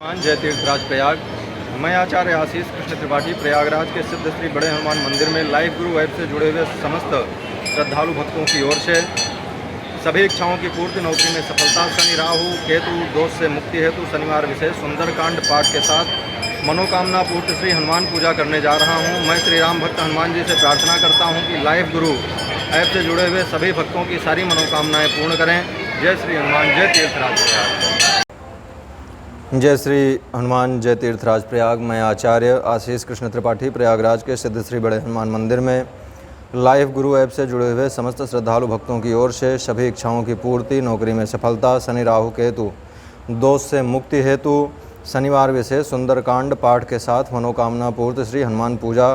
जय तीर्थराज प्रयाग। मैं आचार्य आशीष कृष्ण त्रिपाठी प्रयागराज के सिद्ध श्री बड़े हनुमान मंदिर में लाइव गुरु ऐप से जुड़े हुए समस्त श्रद्धालु भक्तों की ओर से सभी इच्छाओं की पूर्ति, नौकरी में सफलता, शनि राहु केतु दोष से मुक्ति हेतु शनिवार विशेष सुंदरकांड पाठ के साथ मनोकामना पूर्ति श्री हनुमान पूजा करने जा रहा हूं। मैं श्री राम भक्त हनुमान जी से प्रार्थना करता हूं कि लाइव गुरु ऐप से जुड़े हुए सभी भक्तों की सारी मनोकामनाएं पूर्ण करें। जय श्री हनुमान, जय तीर्थराज प्रयाग। जय श्री हनुमान, जय तीर्थराज प्रयाग। मैं आचार्य आशीष कृष्ण त्रिपाठी प्रयागराज के सिद्ध श्री बड़े हनुमान मंदिर में लाइव गुरु ऐप से जुड़े हुए समस्त श्रद्धालु भक्तों की ओर से सभी इच्छाओं की पूर्ति, नौकरी में सफलता, शनि राहु केतु दोष से मुक्ति हेतु शनिवार विशेष सुंदरकांड पाठ के साथ मनोकामना पूर्ति श्री हनुमान पूजा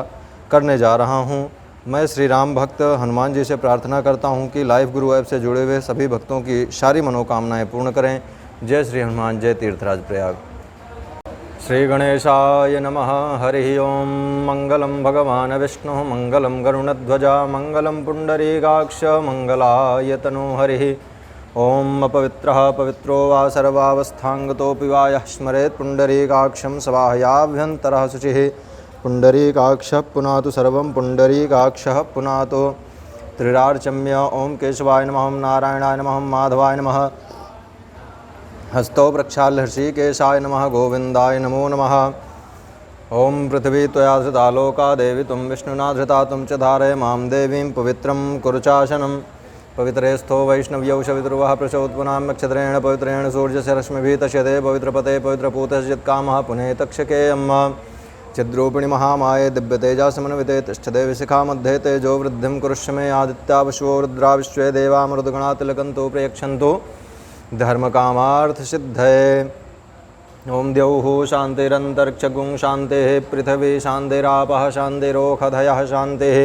करने जा रहा हूं। मैं श्री राम भक्त हनुमान जी से प्रार्थना करता हूं कि लाइव गुरु ऐप से जुड़े हुए सभी भक्तों की सारी मनोकामनाएं पूर्ण करें। जय श्री हनुमान, जय तीर्थराज प्रयाग। श्री गणेशाय नमः। हरि ओम। मंगलम भगवान विष्णु, मंगलम गरुणध्वजा, मंगलम पुंडरीकाक्ष, मंगलाय तनोहरि। ओम अपवित्रः पवित्रो वा सर्वावस्थांगतोऽपि वा यः स्मरेत् पुंडरीकाक्षं सबाह्याभ्यन्तरः शुचिः। पुंडरीकाक्षः पुनातु सर्वं, पुंडरीकाक्षः पुनातु त्रिरार्चम्य। ओम केशवाय नमः, ओम नारायणाय नमः, ओम माधवाय नमः। हस्तौ प्रक्षाल्य ऋषिकेशाय नमः, गोविंदाय नमो नमः। ओम पृथ्वी त्वया धृता लोका देवी तुम विष्णुना धृता तुम च धारय मां देवीं पवित्रं कुरुचाशनं। पवित्रे स्थो वैष्णव्यौ शवितुर्वः प्रचोत्पुनां नक्षत्रेण पवित्रेण सूर्यस्य रश्मिभिः तस्यते पवित्रपते पवित्रपूतश्चित्कामः पुने तक्षके अम्मा। चिद्रूपिणि महामाये दिव्यतेजा समन्विते तिष्ठते विशिखा मध्ये तेजो वृद्धिं कुरुष्य मे। आदित्या वशुओ रुद्रा विश्वे देवा मृदुगणा तिलकन्तु प्रयक्षन्तु धर्म कामार्थ सिद्धये। ओम द्यौः शांतिरंतरिक्षगुं शांतिः, पृथिवी शांतिरापः शांतिरोषधयः शांतिः,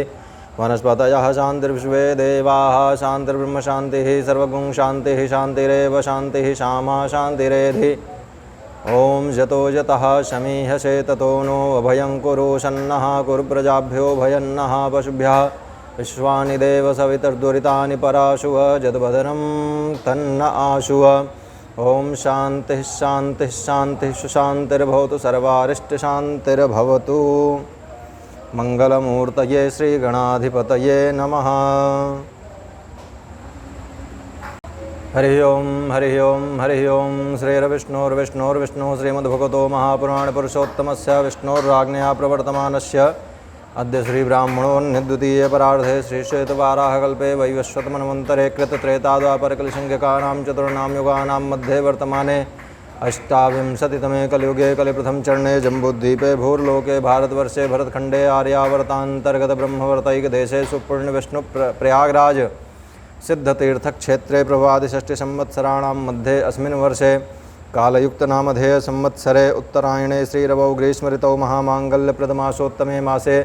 वनस्पतयः शांतिर्विश्वे देवाः शांतिर्ब्रह्म शांतिः, सर्वगुं शांतिः शांतिरेव शांतिः, श्यामा शांतिरेधि। ओम यतो यतः शमीहसे ततो नो अभयं कुरु सन्नः कुरु प्रजाभ्यो भयन्नः पशुभ्यः। विश्वानि देव सवितर्दुरितानि पराशुव जद्भद्रं तन्न आशुव। ओम शांतिः शांतिः शांतिः सुशांतिर्भवतु सर्वारिष्टशांतिर्भवतु। मंगलमूर्तये श्रीगणाधिपतये नमः। हरि ओम हरि ओम हरि ओम। श्रीर्विष्णुर्विष्णुर्विष्णुः श्रीमद्भगवतो महापुराणपुरुषोत्तमस्य विष्णोर्राज्ञया प्रवर्तमानस्य अद्य श्री ब्राह्मणोन्निद्वितीये परार्धे श्री श्वेतवाराहकल्पे वैवस्वतमन्वन्तरे कृतत्रेताद्वापरकलिशङ्ख्यकानां चतुर्णां युगानां मध्ये वर्तमाने अष्टाविंशतितमे कलियुगे कलिप्रथम चरणे जम्बूद्वीपे भूर्लोके भारतवर्षे भरतखण्डे आर्यावर्तान्तर्गत ब्रह्मवर्तैकदेशे सुपुण्यविष्णु प्रयागराज सिद्धतीर्थक्षेत्रे प्रभादिषष्टिसंवत्सराणां मध्ये अस्मिन् वर्षे कालयुक्तनामधेय संवत्सरे उत्तरायणे श्रीरवौ ग्रीष्मऋतौ महामांगल्यप्रदमासोत्तमे मासे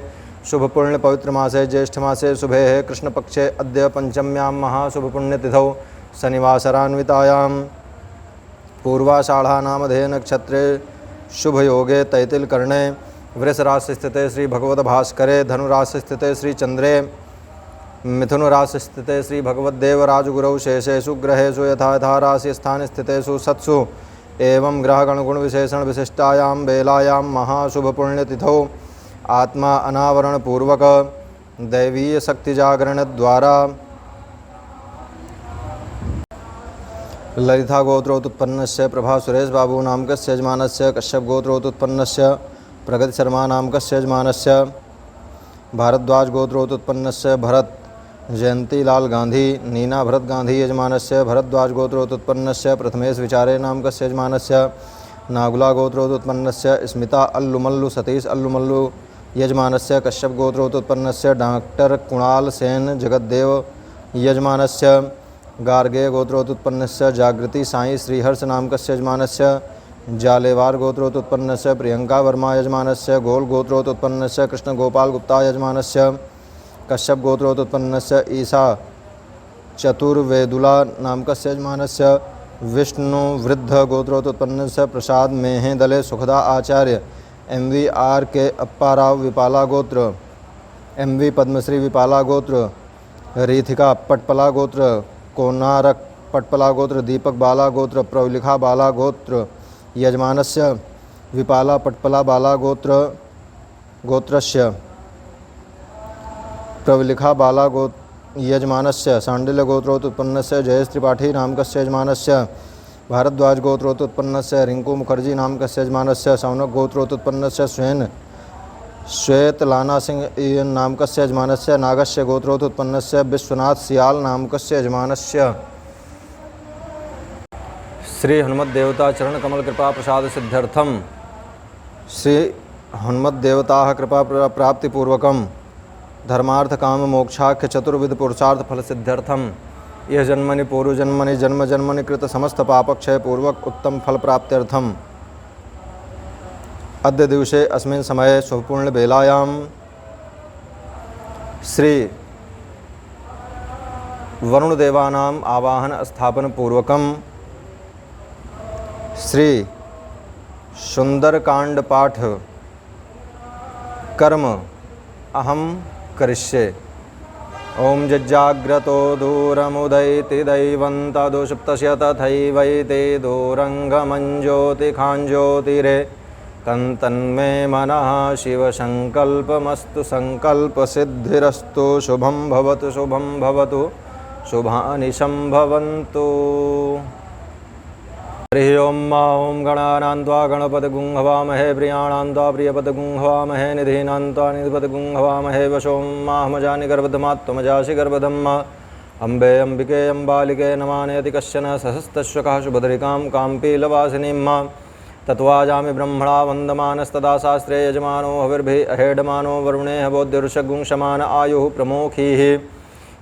शुभपुण्यपवित्रमासे ज्येष्ठमासे शुभे कृष्णपक्षे अद्य पंचम्यां महाशुभपुण्यतिथौ शनिवासरान्वितायां पूर्वाषाढ़ानामधेय नक्षत्रे शुभयोगे तैतिलकर्णे वृषराशिस्थिते श्री भगवद्भास्करे धनुराशिस्थिते श्री चंद्रे मिथुन राशि स्थिते श्री भगवद्देव राजगुरौ शेषेषु ग्रहेषु यथा यथा राशि स्थान स्थितेषु सत्सु एवं ग्रहगण गुण विशेषण विशिष्टायां बेलायां महाशुभपुण्यतिथौ आत्मा अनावरण पूर्वक दैवीय शक्ति जागरण द्वारा ललिता गोत्रोत्पन्नस्य प्रभा सुरेश बाबू नामकस्य यजमानस्य कश्यप गोत्रोत्पन्नस्य प्रगति शर्मा नामकस्य यजमानस्य भारद्वाज गोत्रोत्पन्नस्य भरत जयंतीलाल गांधी नीना भरत गांधी यजमानस्य भरद्वाज गोत्रोत्पन्नस्य प्रथमेश विचारे नामकस्य यजमानस्य नागुला गोत्रोत्पन्नस्य स्मिता अल्लुमल्लु सतीश अल्लुमल्लु यजमानस्य कश्यप गोत्रोत्पन्नस्य डॉक्टर कुणाल सेन जगद्देव यजमानस्य गार्गे गोत्रोत्पन्नस्य जागृति साई श्रीहर्ष नामकस्य यजमानस्य जालेवार गोत्रोत्पन्नस्य प्रियंका वर्मा यजमानस्य गोल गोत्रोत्पन्नस्य कृष्ण गोपाल गुप्ता यजमानस्य कश्यप गोत्रोत्पन्नस्य ईसा चतुर्वेदुला नामकस्य यजमानस्य विष्णु वृद्ध गोत्रोत्पन्नस्य प्रसाद मेहेदले सुखदा आचार्य MVR के अप्पाराव विपाला गोत्र MV पद्मश्री विपाला गोत्र रीथिका पटपला गोत्र कोनारक पटपला गोत्र दीपक बाला गोत्र प्रवलिखा बाला गोत्र यजमानस्य विपाला पट्पला बाला गोत्रस्य प्रवलिखा बाला यजमानस्य सांडिल्य गोत्रोत्पन्नस्य जयेश त्रिपाठी नामकस्य यजमानस्य भारद्वाज गोत्रोत्पन्नस्य रिंकू मुखर्जी नामकस्य यजमानस्य सौनक गोत्रोत्पन्नस्य श्वेतलाना सिंह नामकस्य यजमानस्य नागस्य गोत्रोत्पन्नस्य विश्वनाथ सियाल नामकस्य यजमानस्य श्री हनुमद्देवता चरण कमल कृपा प्रसाद सिद्ध्यर्थम श्री हनुमद्देवता कृपा प्राप्तिपूर्वकम धर्मार्थ काम मोक्षाख्य चतुर्विध पुरुषार्थ फल सिद्ध्यर्थम यह जन्मनि पूर्व जन्मनि जन्म जन्मनि कृत समस्त पापक्षय पूर्वक उत्तम फल प्राप्त्यर्थम अद्य दिवसे अस्मिन् समये शुभपूर्ण बेलायां श्री वरुणदेवानाम् आवाहन स्थापन पूर्वकम श्री सुंदरकांड पाठ कर्म अहम करिष्ये। ओम जज्जाग्रतो दूरमुदयति दैवन्तदुषुप्तस्य तथैवैते दूरङ्गमञ्ज्योतिखाञ्ज्योतिरे तन्तन्मे मनः शिवसङ्कल्पमस्तु सङ्कल्पसिद्धिरस्तु शुभं भवतु शुभानि सम्भवन्तु। हरि ओम गणानान्त्वा गणपतिगुं हवामहे प्रियाणान्त्वा प्रियपतिगुं हवामहे निधीनान्त्वा निधिपतिगुं हवामहे वशों माहमजानि गर्भधमात्मजासि गर्भधम्मा अम्बे अम्बिके अम्बालिके नमानेति कश्चन सहस्तश्वकः शुभद्रिकां काम्पीलवासिनीं मा तत्वाजामि ब्रह्मणा वन्दमानस्तदा शास्त्रे यजमानो हविर्भिः अहेडमानो वरुणेह बोध्यऋषगुं शमान आयुः प्रमोखीः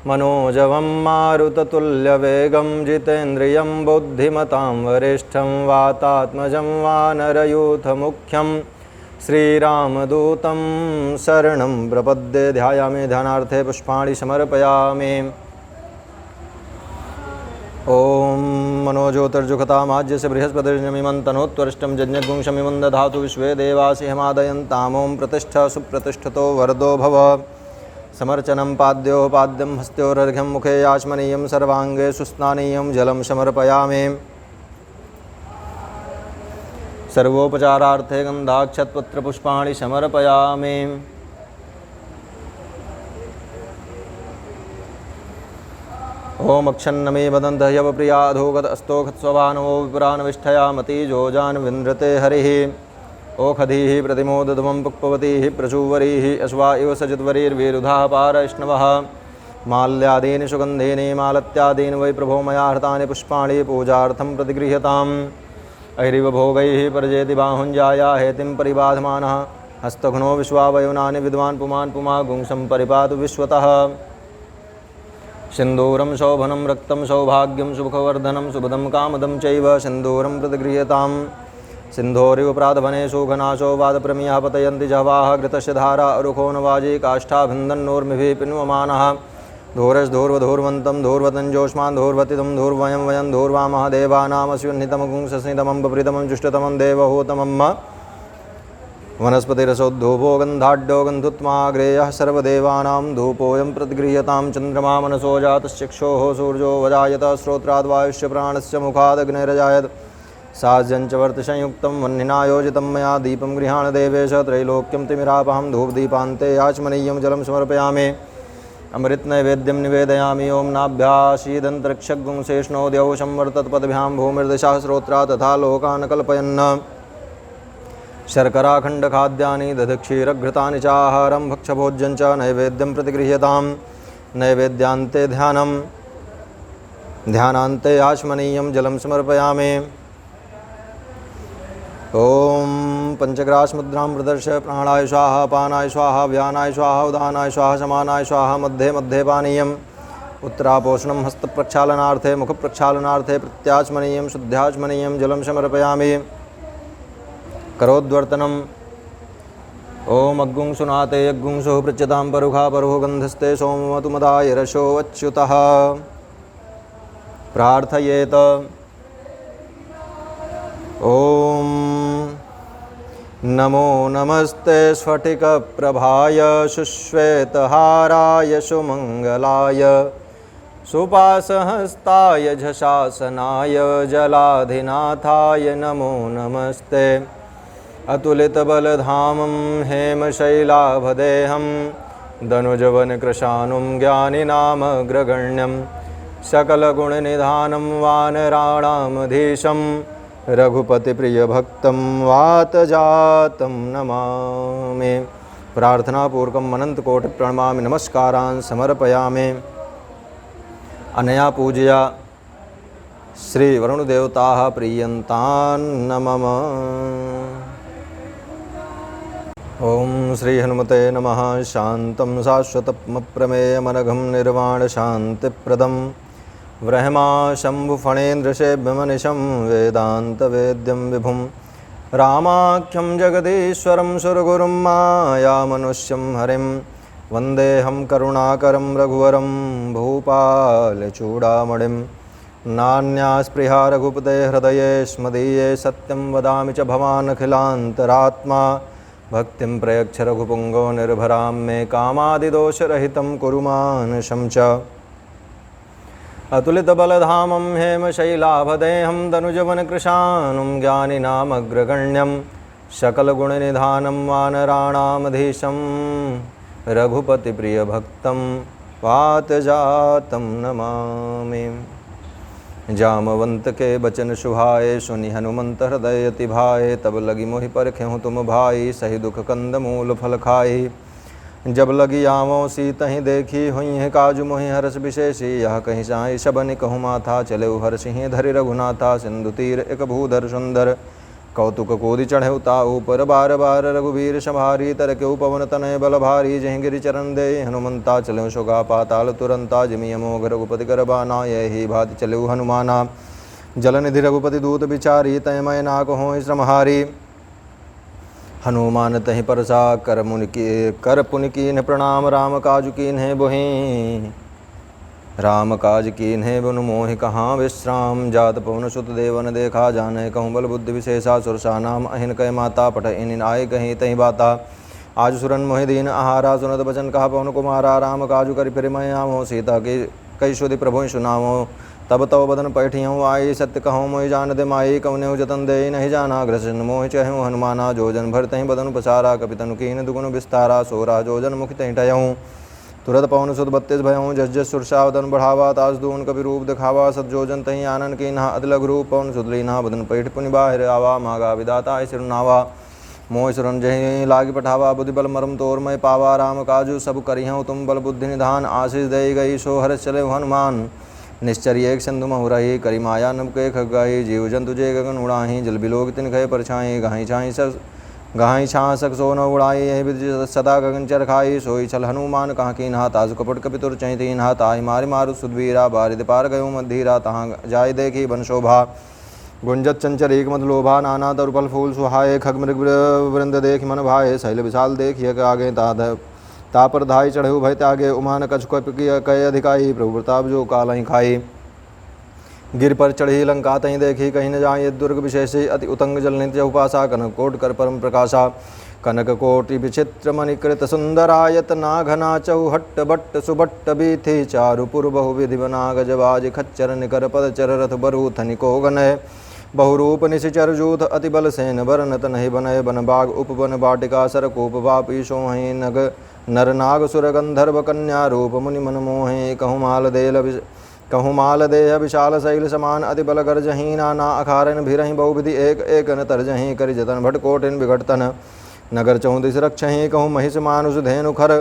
मनोजवं मारुततुल्यवेगं जितेन्द्रियं बुद्धिमतां वरिष्ठं वातात्मजं वानरयूथमुख्यं श्रीरामदूतं शरणं प्रपद्ये। ध्यायामि ध्यानार्थे पुष्पाणि समर्पयामि। ओम मनोज्योतिर्जुखतामाज्यस्य बृहस्पतिर्जमिमं तनोत्वरिष्टं जज्ञगुं शमिमं दधातु विश्वे देवासि हिमादयन्तामों प्रतिष्ठा सुप्रतिष्ठितो वरदो भव। समर्चनं पाद्यो पाद्यं हस्त्योरर्घ्यं मुखे याचमनीयं सर्वांगे सुस्नानीयं जलं समर्पयामि। सर्वोपचारार्थे गन्धाक्षतपत्रपुष्पाणि समर्पयामि। ओम अक्षन्नमे वदन्तः यवप्रियाधोगत अस्तोखत्स्वभानवो विपुरानविष्ठया मतिजोजान् विन्द्रते हरिः। ओखधीः प्रतिमोदधमं पुष्पवतीः प्रचुवरीः अश्वा इव सजितवरीर्विरुधाः पारैष्णवः माल्यादीनि सुगन्धीनि मालत्यादीनि वै प्रभो मया हृतानि पुष्पाणि पूजार्थं प्रतिगृह्यताम्। ऐरिव भोगैः परजेति बाहुञ्जाया हेतिं परिबाधमानः हस्तघ्नो विश्वावयुनानि विद्वान् पुमान् पुमागुंसं परिपातु विश्वतः। सिन्दूरं शोभनं रक्तं सौभाग्यं सुखवर्धनं सुभदं कामदं चैव सिन्दूरं प्रतिगृह्यताम्। सिन्धोरिव प्रातभने सुघनाशो वादप्रमियः पतयन्ति जह्वाः घृतस्य धारा अरुखो न वाजी काष्ठाभिन्दन्नोर्मिभिः पिन्वमानः धूरश्धूर्वधूर्वन्तं धूर्वतञ्जोष्मान् धूर्वतितं धूर्वयं वयं धूर्वामः देवानामस्युन्नितमगुं सस्नितमं बप्रीतमं जुष्टतमं देवहूतमं वनस्पतिरसोद्धूपो गन्धाढ्यो गन्धुत्माग्रेयः सर्वदेवानां धूपोऽयं प्रतिगृह्यतां। चन्द्रमा मनसो जातश्चक्षोः सूर्यो वजायत श्रोत्राद्वायुष्य प्राणस्य मुखादग्निरजायत साज्यञ्चवर्तिसंयुक्तं वह्निनायोजितं मया दीपं गृहाण देवेश त्रैलोक्यं तिमिरापहं धूपदीपान्ते याचमनीयं जलं समर्पयामि। अमृतनैवेद्यं निवेदयामि। ओं नाभ्यासीदन्तरिक्षगुं शेषणोद्यौ संवर्ततपदभ्यां भूमिर्दिशः श्रोत्रा तथा लोकान् कल्पयन् शर्कराखण्डखाद्यानि दधिक्षीरघृतानि चाहारं भक्षभोज्यं च नैवेद्यं प्रतिगृह्यतां। नैवेद्यान्ते ध्यानान्ते आचमनीयं जलं समर्पयामि। ओम पंचग्रास मुद्रां प्रदर्शय प्राणाय स्वाहा पानाय स्वाहा व्यानाय स्वाहा उदानाय स्वाहा समानाय स्वाहा मध्ये मध्ये पानीयम्। उत्तरापोषणं हस्तप्रक्षालनार्थे मुखप्रक्षालनार्थे प्रत्याचमनीयं शुद्ध्याचमनीयं जलं समर्पयामि। करोद्वर्तनम्। ओम अग्गुं सुनाते यग्गुं सुः पृच्छतां परुखा परुः गन्धस्ते सोमवतु मदाय रशो अच्युतः प्रार्थयेत। ओम नमो नमस्ते स्फटिकप्रभाय सुश्वेतहाराय सुमङ्गलाय सुपासहस्ताय झशासनाय जलाधिनाथाय नमो नमस्ते। अतुलितबलधामं हेमशैलाभदेहं दनुजवनकृशानुं ज्ञानिनामग्रगण्यं सकलगुणनिधानं वानराणामधीशं रघुपतिप्रियभक्तं वातजातं नमामि। प्रार्थनापूर्वकम् अनन्तकोटिप्रणमामि नमस्कारान् समर्पयामि। अनया पूजया श्रीवरुणदेवताः प्रीयन्तान् मम। ओम श्री हनुमते नमः। शान्तं शाश्वतमप्रमेयमनघं निर्वाणशान्तिप्रदं ब्रह्मा शम्भुफणेन्द्रशेभ्यमनिशं वेदान्तवेद्यं विभुं रामाख्यं जगदीश्वरं सुरगुरुं मायामनुष्यं हरिं वन्देऽहं करुणाकरं रघुवरं भूपालचूडामणिं। नान्यास्पृहा रघुपते हृदये स्मदीये सत्यं वदामि च भवानखिलान्तरात्मा। भक्तिं प्रयच्छ रघुपुङ्गो निर्भरां मे कामादिदोषरहितं कुरु मानसं च। अतुलितबलधामं हेमशैलाभदेहं दनुजवनकृशानुं ज्ञानिनामग्रगण्यं सकलगुणनिधानं वानराणामधीशं रघुपतिप्रियभक्तं वातजातं नमामि। जामवंत के बचन सुहाए सुनि हनुमंत हृदय अति भाए। तब लगी मोहि परखेहु तुम भाई सही दुख कंद मूल फल खाई। जब लगी आवों सी तहीं देखी हुई है काजु मोहि हरस विशेषी। यह कहीं साई शबनि कहु माथा चले हर सिंह धरि रघुनाथा। सिंधु तीर एक भूधर सुंदर कौतुक कोदि चढ़े उता ऊपर। बार बार रघुवीर संहारी तरकेउ पवन तनय बल भारी। जहीं गिरि चरण दे हनुमंता चले सुगा पाताल तुरंता। जिमि अमोघ रघुपति कर बाना यही भाति चले हनुमाना। जलनिधि रघुपति दूत बिचारी तय मय नाक हों श्रमहारी। हनुमान तहि परसा कर पुनि कीन्ह प्रणाम। राम काजु कीन्ह बोहि राम काज कीन्हे बुन मोहि कहाँ विश्राम। जात पवन सुत देवन देखा जाने कहूँ बल बुद्धि विशेषा। सुरसा नाम अहिन कह माता पठ इन आय कहीं तही बाता। आज सुरन मोहि दीन आहारा सुनत बचन कहा पवन कुमारा। राम काजु करि फिर मैं आवो सीता के कई सुधि प्रभु सुनावो। तब तव बदन पैठियों आई सत्य कहूँ मोहि जान दे माई। कवनेहु जतन दे नहीं जाना ग्रसन मोहि चहूँ हनुमाना। जोजन भर तहीं बदन पसारा कपितनु कीन दुगुन विस्तारा। सोरा जोजन मुख तहीं टहूँ तुरत पवन सुत 32 भयऊँ। जस जस सुरसावदन बढ़ावा तास दून कवि रूप दिखावा। सतजोजन तहीं आनन की नहा अदलग रूप पवन सुत लीना। बदन पैठ पुनि बाहिर आवा मागा विदाता सिरुनावा। मोह सुरन जहीं लागी पठावा बुद्धि बल मरम तोर मय पावा। राम काजु सब करिहूँ तुम बल बुद्धि निधान। आशीष दई गई सो हर्ष चले हनुमान। निश्चर एक सिंधु महुरही करी माया नभ के खगाही। जीव जंतु जे गगन उड़ाही जल बिलोक तिन खय परछाई। गाही छासक सो न उड़ाई यही विधि सदा गगन चर खाई। सोई छल हनुमान कहाँ की नहा ताजु कपट कपितुर चैती नहा। ताहि मारि मारु सुधवीरा बारिद पार गयो मधीरा। तहाँ जाय देखी बन शोभा गुंजत चंचल एक मद लोभा। नाना तरु फल फूल सुहाए खग मृग वृंद देख मन भाए। शैल विशाल देखिए आगे ता पर धाई चढ़े भय त्यागे। उमान कछ कय अधिकाई प्रभु प्रताप जो कालहि खाई। गिर पर चढ़ी लंका तहीं देखी कहीं न जाए दुर्ग विशेषी। अति उतंग जल नित्य उपासा कनक कोट कर परम प्रकाशा। कनक कोटि विचित्र मणिकृत सुंदरायत नाघना चौहट्ट बट्ट सुबट्ट बीथि। चारुपुर बहुविधि बना गजबाज खच्चर निकर पद चर रथ बरु थनिको गनय। बहुरूप निशिचर जूथ अति बल सेन बरनत नहीं बनय। बन बाग उपवन बाटिका सरकूप वापी सोहि नग नर नाग सुर गंधर्व कन्या रूप मुनि मन मोहे। कहूँ माल देह विशाल शैल समान। अति बल गर्जही नाना अखारन भिरहि बहुविधि एक एक न तरजही। करि जतन भट कोटिन विघटतन नगर चौदिस रक्षही। कहूँ महिष मानुष धेनु खर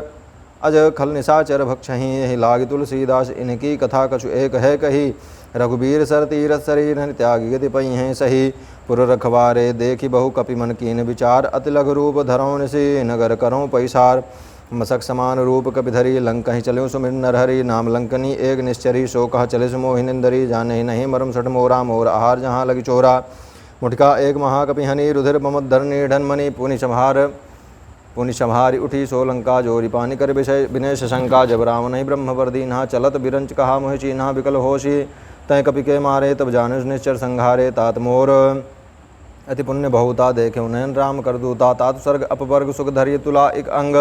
अज खल निशाचर भक्षही। यही लाग तुलसीदास इनकी कथा कछु एक है कही। रघुबीर सर तीरथ शरीर त्यागी गति पई हैं सही। पुर रखवारे देखी बहु कपि मन कीन विचार। अति लघु रूप धरौं निसी नगर करौं पैसार। मसक समान रूप कपिधरी लंक ही चले सुमिर नरहरी। नाम लंकनी एक निश्चरी सो कह चले सुमोहि निंदरी। जाने ही नहीं मरम सठ मोरा मोर आहार जहाँ लगी चोरा। मुठका एक महाकपिहनी रुधिर ममोद्धर निर्धनमणि। पुनि संहारी उठी सो लंका जोरी पानी कर विषय विनेश शंका। जब राम नहीं ब्रह्म वर्दीना चलत बिरंच कहा मोहि चीन्हा विकल होशी। तय कपि के मारे तब जानुष निश्चर संघारे। तात मोर अति पुण्य बहुता देखे नयन राम कर दूता तात स्वर्ग अपवर्ग सुख धरिय तुला एक अंग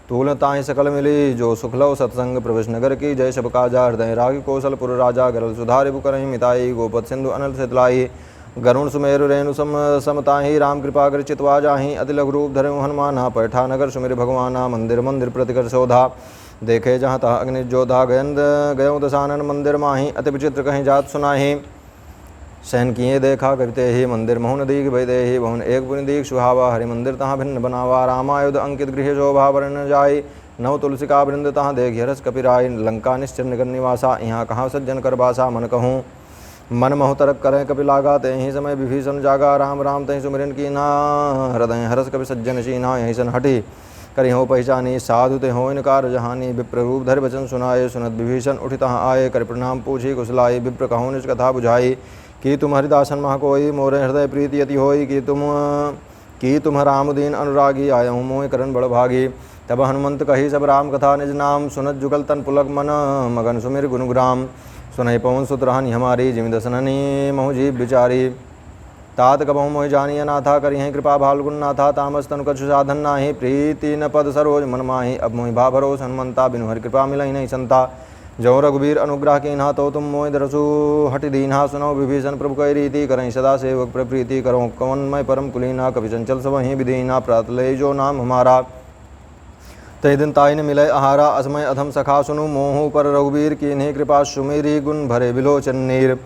तूल ताहि सकल मिली जो सुख लो सत्संग प्रवेश नगर की जय सब काजा हृदय राग कौशलपुर राजा गरल सुधारि बुकरहि मिताई गोपत सिंधु अनल सितलाई गरुण सुमेरु रेणु समताहि राम कृपा कर चितवा जाहि अति लघु रूप धरे हनुमाना पैठा नगर सुमेर भगवाना मंदिर मंदिर प्रतिकर शोधा देखे जहाँ तहाँ अग्नि जोधा गयो दशानन मंदिर माही अति विचित्र कहीं जात सुनाही सहन किए देखा कविते ही मंदिर मोहन दीघ भयदे ही भवन एक पुनि दीघ सुहावा हरि मंदिर तहाँ भिन्न बनावा रामायुध अंकित गृह शोभा वर्ण जाय नव तुलसिका वृंद तहाँ देख हरस कपिराय लंका निश्चर निकर निवासा यहाँ कहाँ सज्जन कर बासा मन कहूँ मन मोह तरक करें कपि लागा ते ही समय विभीषण जागा राम राम तही सुमिरन की ना हृदय हरस कपि सज्जन शीना यहीं सन हटी करी हो पहचानी साधु ते हो इनकार जहानी विप्र रूप धर वचन सुनाए सुनत विभीषण उठि तहाँ आए कर प्रणाम पूछी कुशलाई विप्र कहूँ निज कथा बुझाई कि तुम हरिदासन महा कोई मोरे हृदय प्रीति यति होई कि तुम रामदीन अनुरागी आय हूँ मोह करण बड़ भागी तब हनुमंत कही सब राम कथा निज नाम सुनत जुगल तन पुलक मन मगन सुमिर गुणग्राम सुनहि पवन सुत रहनि हमारी जिमि दसननि महु जीव बिचारी तात कबहु मोहि जानिय नाथा करिहि कृपा भालगुण नाथा तामस तनु कछु साधन नाही प्रीति न पद सरोज मन माहि अब मोहि भा भरोस हनुमंता बिनु हरि कृपा मिलहि नहीं संता जो रघुबीर अनुग्रह कीन्हा तो तुम मोहि दरसु हटि दीन्हा सुनो विभीषण प्रभु कई रीति करहि सदा सेवक प्रीति करो कवन मय परम कुलीना कवि चंचल सब ही विधीना प्रात ले जो नाम हमारा तय दिन ताई ने मिलय आहारा असमय अधम सखा सुनु मोहु पर रघुबीर कीन्हे कृपा सुमेरी गुण भरे बिलोचन नीर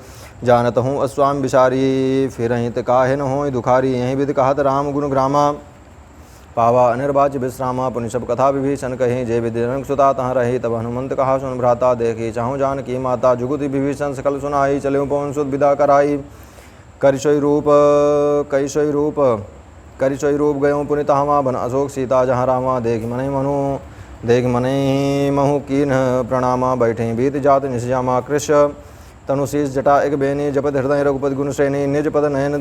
जानत हूँ अस्वाम बिसारी फिर हित काहे न हो दुखारी यहीं विद कहत राम गुण ग्रामा पावा अनिर्वाच्य विश्रामा पुनि सब कथा विभीषण कही जय विद्यनक सुता तहाँ रही तब हनुमंत कहा सुन भ्राता देखी चाहूँ जान की माता जुगुति विभीषण सकल सुनाई चले पवन सुत विदा कराई करिशोई रूप गयों पुनि तहामा बन अशोक सीता जहाँ रामा देख मनि महु कीन प्रणामा बैठे बीत जात निश्यामा कृष तनुशीष जटा एक बेनी जपत हृदय रघुपति गुण श्रेणी निज पद नयन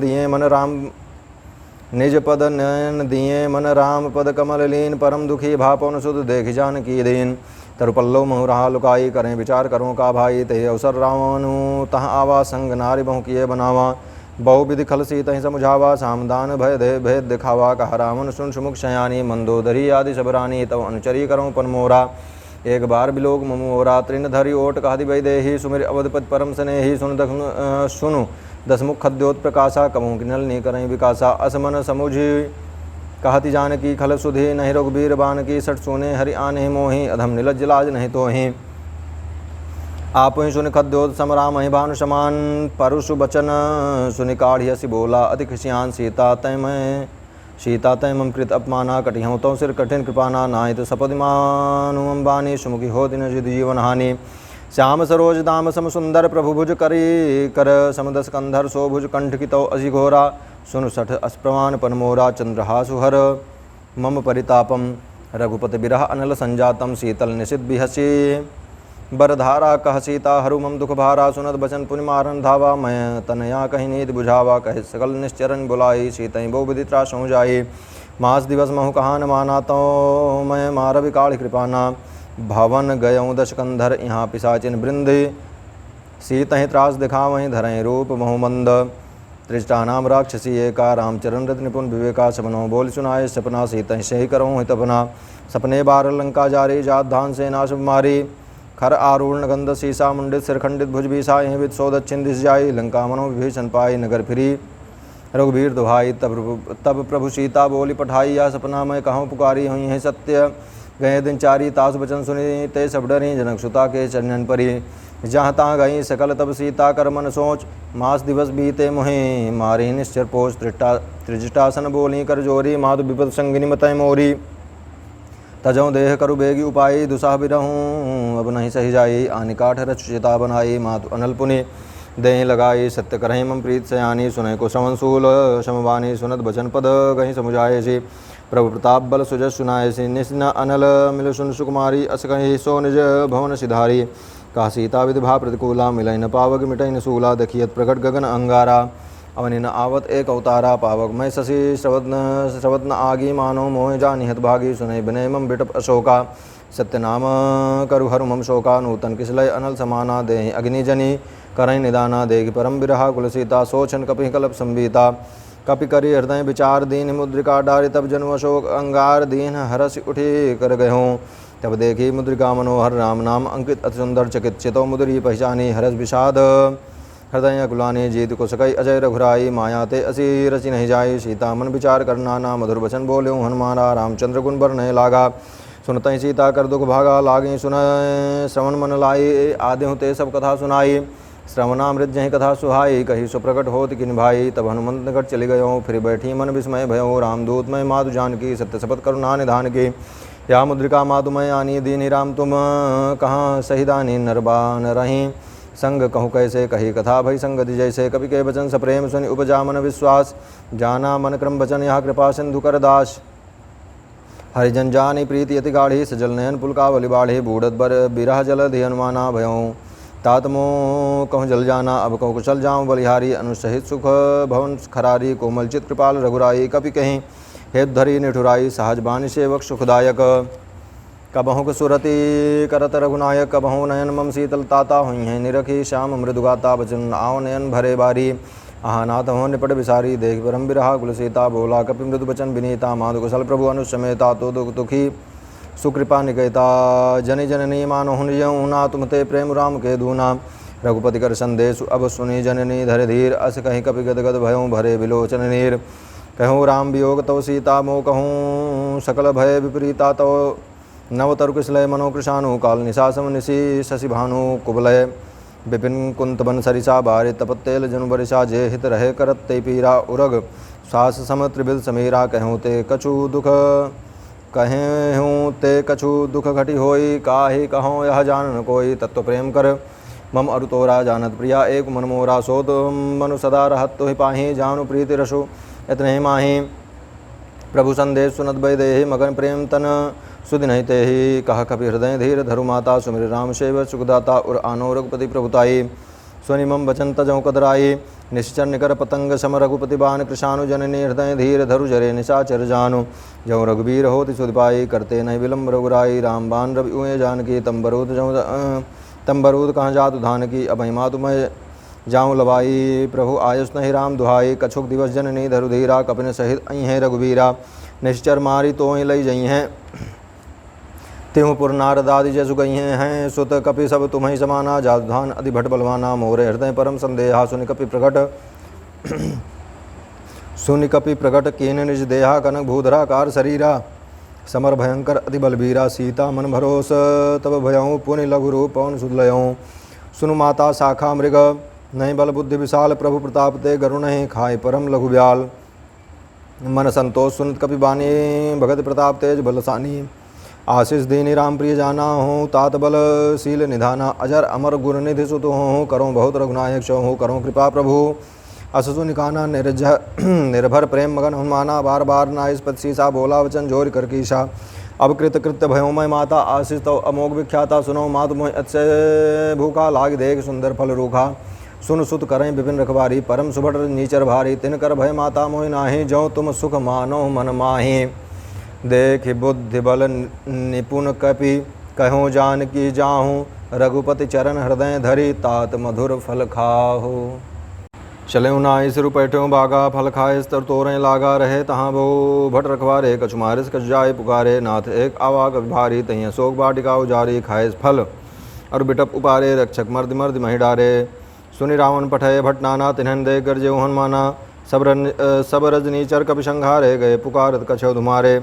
दिए मन राम पद कमल लीन परम दुखी भा पवन सुत देख जान की दीन तरुपल्लो महु रहा लुकाई करें विचार करो का भाई ते अवसर रावनु तह आवा संग नारी बहु किए बनावा बहु विधि खलसी तही समुझावा सामदान भय दे भेद दिखावा कहा रावण सुन सुमुख शयानी मंदोदरी आदि सबरानी तब अनुचरी करो पन मोरा एक बार बिलोक ममोरा तृण धरी ओट कहति वै देही सुमिर अवधपति परम स्नेही सुनु दसमुख खद्योत प्रकाशा कमु किनल नी करई विकासा असमन समुझी कहति जानकी खल सुधी नहीं रघुबीर बान की सट सोने हरि आने मोहि अधम निलज लाज नहीं तो ही आप ही सुन खद्योत समराम ही भानु समान परुषु बचन सुनि काढ़ी हसी बोला अति खिसियान सीता तय मम कृत अपमाना कटिहूँ तो सिर कठिन कृपाना नाहित सपदिमानु अम्बानी सुमुखी हो दिन जिद जीवन हानि श्याम सरोज दाम सम सुंदर प्रभु भुज करी कर समदस कंधर सो भुज कंठ की तो अजि घोरा सुन सठ अस्प्रमाण पनमोरा चंद्रहासु हर मम परितापम रघुपति बिरह अनल संजातम शीतल निशित बिहसी बरधारा कह सीता हरु मम दुख भारा सुनत बचन पुनि मारन धावा मैं तनया कहीं नीत बुझावा कहे सकल निश्चरण बुलाई सीतई बहु विधि त्रास हो जाई मास दिवस महु कहा न माना तो मैं मार विकाल कृपाना भवन गयऊँ दशकंधर यहाँ पिशाचिन वृंद सीतहि त्रास दिखा वहीं धरें रूप बहुमंद त्रिष्टा नाम राक्षसी एका रामचरण रत निपुण विवेका सपनो बोल सुनाए सपना सीतहि से ही करूँ हितपना सपने बार लंका जारी जात धान से नाश मारी खर आरूढ़ गंध सीसा मुंडित सिरखंडित भुज बीसा यहीं विद सो दक्षिण दिश जाई लंका मनो विभीषण पाई नगर फिरी रघुबीर दुहाई तब प्रभु सीता बोली पठाई या सपना मैं कहूँ पुकारी हुई है सत्य गए दिन चारी तास बचन सुनी ते सब डरी जनक सुता के चरणन परी जहाँ तहाँ गई सकल तब सीता कर मन सोच मास दिवस बीते मुहि मारी निश्चर पोष त्रिजटासन बोली कर जोरी माधु विपद संगिनी मतय मोरी तजों देह करु बेगी उपाई दुसाह बिरहूँ अब नहीं सही जाई आनिकाठ रचिता बनाई मातु अनल पुनि देह लगाई सत्य करहीं मम प्रीत सयानी सुनय को श्रवण शूल शमवानी सुनत बचन पद कहीं समुझाए सी प्रभु प्रताप बल सुजस सुनाए सी निस्न अनल मिल सुन सुकुमारी अस कहीं सो निज भवन सिधारी का सीता विधभा प्रतिकूला मिलई न पावक मिटई न सूला दखियत प्रकट गगन अंगारा अवनि न आवत एक अवतारा पावक मैं शशि श्रवत्न आगी मानो मोह जानि हत भागी सुनय विनय मम बिटप अशोका सत्य नाम करु हरु मम शोका नूतन किसलय अनल समाना देहि अग्नि जनि करहि निदाना देहि परम बिरहा कुल सीता सोचन कपि कलप संबीता कपि करि हृदय विचार दीन मुद्रिका डारि तब जन्म अशोक अंगार दीन हरस उठी कर गयों। तब देखी मुद्रिका मनोहर राम नाम अंकित अति सुंदर चकित चितो मुद्री पहचानी हरस विषाद हृदय कुलानी जीत को सकई अजय रघुराई माया ते असी रचि नहीं जाई। सीता मन विचार करना ना मधुर वचन बोल्यों हनुमाना रामचंद्र गुण बरने लागा। सुनतई सीता कर दुख भागा लागी सुन श्रवण मन लाई आद्यु ते सब कथा सुनाई। श्रवणामृत जही कथा सुहाई कही सुप्रकट होत किन भाई। तब हनुमंत निकट चली गयो फिर बैठी मन विस्मय भयो। रामदूत मैं माधु जानकी सत्य शपथ करुणा निधान की। या मुद्रिका माधुमय आनी दीनी राम तुम कहाँ सहिदानी नरबान रही। संग कहूँ कैसे कही कथा भई संगति जैसे कवि के वचन सप्रेम सुनि उपजा मन विश्वास। जाना मन क्रम वचन यहाँ कृपा सिंधु कर दास। हरिजन जानी प्रीति अति गाढ़ी सजल नयन पुलकावली बाढ़ी। बूढ़त बर बिरह जल धी हनुमाना भयों तातमो कहूँ जल जाना अब कहूँ कुशल जाऊँ बलिहारी। अनुसहित सुख भवन खरारी कोमल चित कृपाल रघुराई। कपि कहीं हेत धरी निठुराई सहज बानी सेवक सुखदायक। कबहुँ सुरति करत रघुनायक कबहुँ नयन मम शीतल ताता हुई हैं निरखी श्याम मृदुगाता बचन आओ नयन भरे बारी। आहानाथ हो निपट विसारी देख परम बिरहा कुल सीता बोला कपि मृदु बचन विनीता माधु कुशल प्रभु अनुसमेता तो दुख दुखी सुकृपा निकेता। जनि जननी मानो निजऊ ना तुम ते प्रेम राम के दूना। रघुपति कर संदेश अब सुनी जननी धरे धीर अस कहीं कपि गदगद भयों भरे बिलोचन नीर। कहूँ राम वियोग तव सीता मोह कहूँ सकल भय विपरीता तव। नव तरु किसलय मनो कृशानु काल निशासम निशि शशि भानु कुबलय। विपिन कुंत बन सरिसा बारे तपत्तेल जनु बरिशा जे हित रहे करत ते पीरा उरग। सास सम त्रिबिल समीरा कहूँ ते कछु दुख कहूँ ते कछु दुख घटी होई। काहि कहूँ यह जानन कोई तत्व प्रेम कर मम अरु तोरा जानत प्रिया एक मन मोरा। सो तुम मनु सदा रहत तो ही पाही जानु प्रीति रसु इतने माही। प्रभु संदेश सुनत बै देहि मगन प्रेम तन सुधि नहीं ते ही। कह कपि हृदय धीर धरु माता सुमिर राम सेव सुखदाता उर आनो रघुपति प्रभुताई। सुनि मम वचन तजौ कदराई निश्चर निकर पतंग सम रघुपति बान कृशानु। जननी हृदय धीर धरु जरे निशाचर जानु। जौ रघुबीर होति सुधि पाई करते नहीं विलम्ब रघुराई। राम बान रवि उए जानकी तम्बरूद कहाँ जातु धान की। अभय मातु मैं जाऊँ लवाई प्रभु आयुष नहीं राम दुहाई। कछुक दिवस जननी धरु धीरा कपिन सहित अई हैं रघुबीरा। निश्चर मारी तो लई जई हैं त्यों पुर नारदादि जसु गई हैं। सुत कपि सब तुम्हें समाना जादुधान अति भट बलवाना। मोरे हृदय परम संदेहा सुनि कपि प्रकट कीन निज देहा। कनक भूधराकार शरीरा समर भयंकर अति बलबीरा। सीता मन भरोस तब भयऊँ पुनि लघु रूप पवन सुदलयऊँ। सुनु माता शाखा मृग नहीं बल बुद्धि विशाल। प्रभु प्रताप ते गरुण नहीं खाए परम लघु ब्याल। मन संतोष सुनित कपि बानी भगत प्रताप तेज बलसानी। आशीष दीनी राम प्रिय जाना हूँ तात बल शील निधाना। अजर अमर गुर निधि सुत हूँ करो बहुत रघुनायक शो हूँ। करो कृपा प्रभु अससु निकाना निर्भर प्रेम मगन हनुमाना। बार बार नाइस्पत शीसा बोला वचन जोर कर कीशा। अब कृत कृत्य भयो मैं माता आशीष तो अमोघ विख्याता। सुनो मातु मोह अत्य भूखा लाग देख सुंदर फल रूखा। सुन सुत करें विपिन रखवारी परम सुभट नीचर भारी। तिन कर भय माता मोह नाही जो तुम सुख मानो मन माही। देख बुद्धि बल निपुण कपि कहूँ जानकी जाहूँ। रघुपति चरण हृदय धरी तात मधुर फल खाहू। चले नाई सिरु पैठों बागा फल खाए स्तर तोरें लागा। रहे तहाँ बहु भट रखवारे कछु मारिस कछु जाय पुकारे। नाथ एक आवाग भारी तहिया शोक बाटिका उजारी। खाए फल और बिटप उपारे रक्षक मर्द मर्द मही डारे। सुनि रावण पठय भट नाना तिन्हन दे गरजे हनुमाना। सब रजनीचर कपि संघारे गए पुकारत कछो धुमारे।